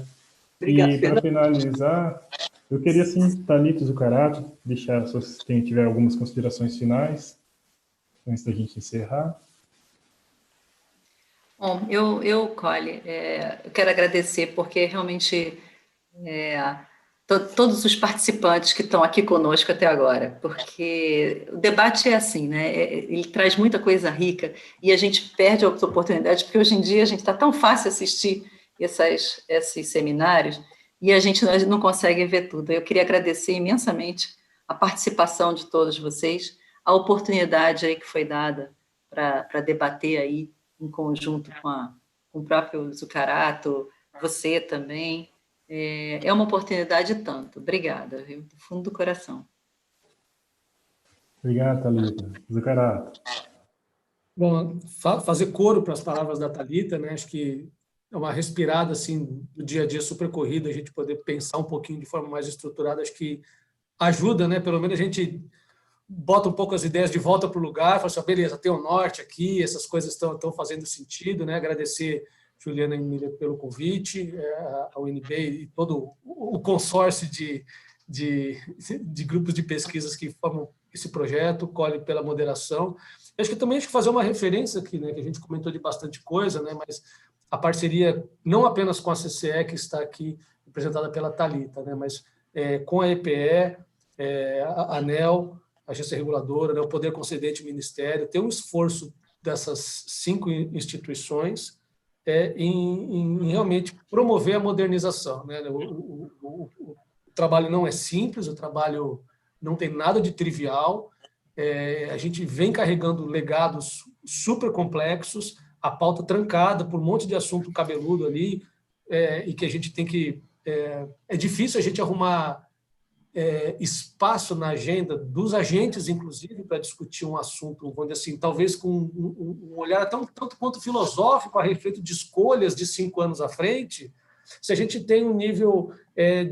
Obrigado, e para finalizar, eu queria, sim, Thalita e Zuccarata, deixar, se vocês tiver algumas considerações finais, antes da gente encerrar. Bom, Cole, eu quero agradecer, porque realmente todos os participantes que estão aqui conosco até agora, porque o debate é assim, né? Ele traz muita coisa rica e a gente perde a oportunidade, porque hoje em dia a gente está tão fácil assistir esses seminários e a gente não consegue ver tudo. Eu queria agradecer imensamente a participação de todos vocês, a oportunidade aí que foi dada para debater aí em conjunto com o próprio Zucarato, você também. É uma oportunidade tanto. Obrigada, viu? Do fundo do coração. Obrigado, Thalita. Zucarato. Bom, fazer coro para as palavras da Thalita, né? Acho que é uma respirada assim do dia a dia super corrido, a gente poder pensar um pouquinho de forma mais estruturada, acho que ajuda, né? Pelo menos a gente bota um pouco as ideias de volta para o lugar, fala assim, beleza, tem o norte aqui, essas coisas estão fazendo sentido, né? Agradecer Juliana e Emília pelo convite, ao UNB e todo o consórcio de grupos de pesquisas que formam esse projeto, Cole pela moderação. Acho que fazer uma referência aqui, né, que a gente comentou de bastante coisa, né, mas a parceria não apenas com a CCE, que está aqui representada pela Thalita, né, mas com a EPE, a ANEEL, a agência reguladora, né, o Poder Concedente e o Ministério, tem um esforço dessas 5 instituições em realmente promover a modernização. Né? O trabalho não é simples, o trabalho não tem nada de trivial, a gente vem carregando legados super complexos, a pauta trancada por um monte de assunto cabeludo ali, e que a gente tem que... É difícil a gente arrumar espaço na agenda dos agentes, inclusive, para discutir um assunto, vamos dizer assim, talvez com um olhar tanto quanto filosófico a respeito de escolhas de 5 anos à frente, se a gente tem um nível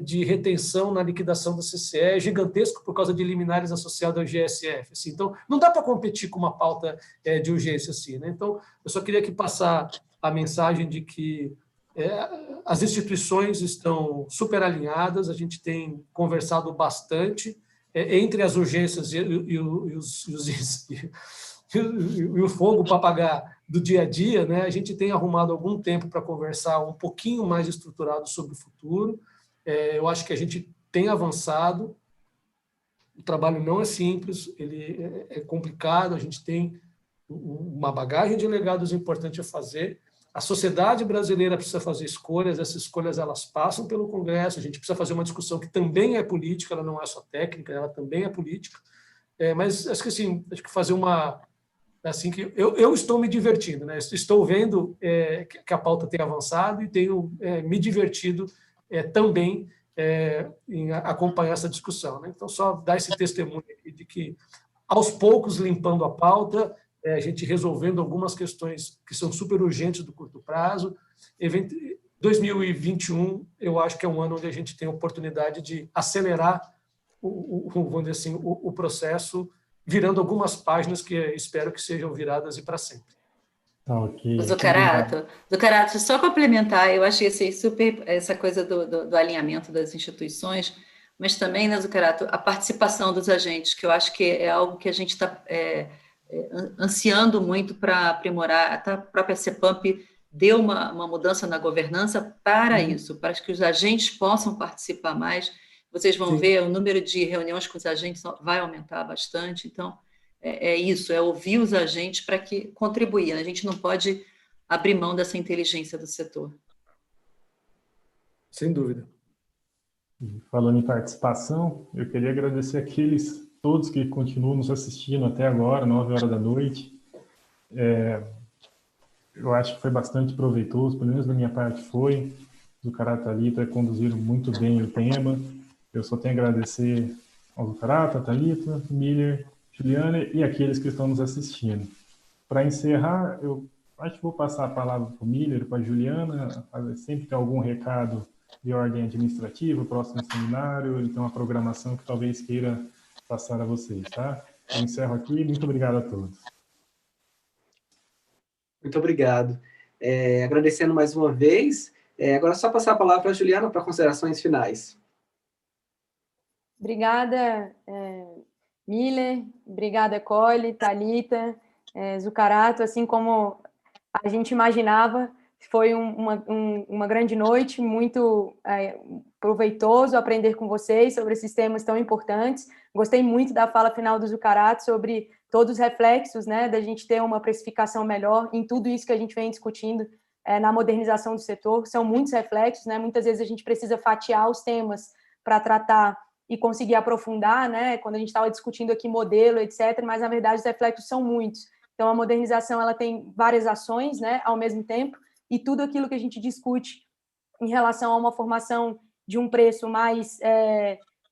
de retenção na liquidação da CCE gigantesco por causa de liminares associados ao GSF. Assim. Então, não dá para competir com uma pauta de urgência assim. Né? Então, eu só queria aqui passar a mensagem de que as instituições estão super alinhadas, a gente tem conversado bastante entre as urgências e o fogo para apagar do dia a dia, né? A gente tem arrumado algum tempo para conversar um pouquinho mais estruturado sobre o futuro. Eu acho que a gente tem avançado, o trabalho não é simples, ele é complicado, a gente tem uma bagagem de legados importante a fazer. A sociedade brasileira precisa fazer escolhas, essas escolhas elas passam pelo Congresso, a gente precisa fazer uma discussão que também é política, ela não é só técnica, ela também é política. Mas acho que assim, acho que fazer uma assim que eu estou me divertindo, né? Estou vendo que a pauta tem avançado e tenho me divertido também em acompanhar essa discussão, né? Então só dar esse testemunho aqui de que aos poucos limpando a pauta, a gente resolvendo algumas questões que são super urgentes do curto prazo. 2021, eu acho que é um ano onde a gente tem a oportunidade de acelerar vamos dizer assim, o processo, virando algumas páginas que espero que sejam viradas e para sempre. Ok. Zucarato, só complementar, eu achei assim, super essa coisa do alinhamento das instituições, mas também, né, Zucarato, a participação dos agentes, que eu acho que é algo que a gente está ansiando muito para aprimorar. Até a própria CEPAMP deu uma mudança na governança para isso, para que os agentes possam participar mais. Vocês vão ver, o número de reuniões com os agentes vai aumentar bastante. Então, isso, é ouvir os agentes para que contribuir. A gente não pode abrir mão dessa inteligência do setor. Sem dúvida. Falando em participação, eu queria agradecer aqueles todos que continuam nos assistindo até agora, 9 horas da noite. Eu acho que foi bastante proveitoso, pelo menos da minha parte foi. Zucarato e Thalita conduziram muito bem o tema. Eu só tenho a agradecer ao Zucarato, a Thalita, Miller, Juliana e aqueles que estão nos assistindo. Para encerrar, eu acho que vou passar a palavra para o Miller, para a Juliana, sempre tem algum recado de ordem administrativa, próximo seminário, ele tem uma programação que talvez queira passar a vocês, tá? Eu encerro aqui, muito obrigado a todos. Muito obrigado. Agradecendo mais uma vez, agora é só passar a palavra para a Juliana para considerações finais. Obrigada, Miller, obrigada, Cole, Thalita, Zucarato, assim como a gente imaginava. Foi uma grande noite, muito proveitoso aprender com vocês sobre esses temas tão importantes. Gostei muito da fala final do Zuccarati sobre todos os reflexos, né, da gente ter uma precificação melhor em tudo isso que a gente vem discutindo na modernização do setor. São muitos reflexos, né, muitas vezes a gente precisa fatiar os temas para tratar e conseguir aprofundar, né, quando a gente estava discutindo aqui modelo, etc., mas, na verdade, os reflexos são muitos. Então, a modernização ela tem várias ações, né, ao mesmo tempo, e tudo aquilo que a gente discute em relação a uma formação de um preço mais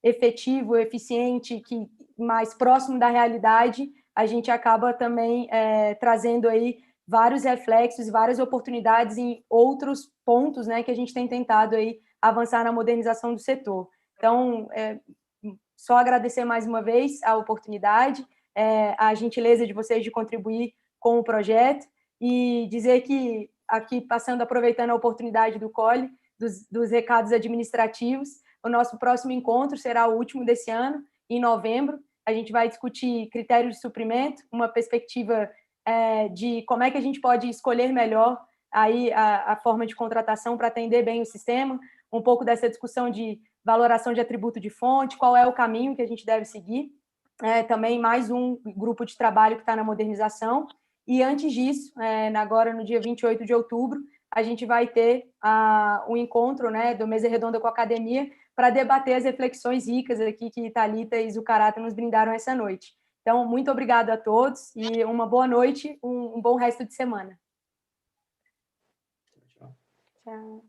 efetivo, eficiente, que mais próximo da realidade, a gente acaba também trazendo aí vários reflexos, várias oportunidades em outros pontos, né, que a gente tem tentado aí avançar na modernização do setor. Então, só agradecer mais uma vez a oportunidade, a gentileza de vocês de contribuir com o projeto e dizer que aqui, aproveitando a oportunidade do COLE, dos recados administrativos, o nosso próximo encontro será o último desse ano, em novembro. A gente vai discutir critérios de suprimento, uma perspectiva de como é que a gente pode escolher melhor aí a forma de contratação para atender bem o sistema, um pouco dessa discussão de valoração de atributo de fonte, qual é o caminho que a gente deve seguir. Também mais um grupo de trabalho que está na modernização. E antes disso, agora no dia 28 de outubro, a gente vai ter um encontro, né, do Mesa Redonda com a Academia para debater as reflexões ricas aqui que Thalita e Zuccarati nos brindaram essa noite. Então, muito obrigada a todos e uma boa noite, um bom resto de semana. Tchau. Tchau.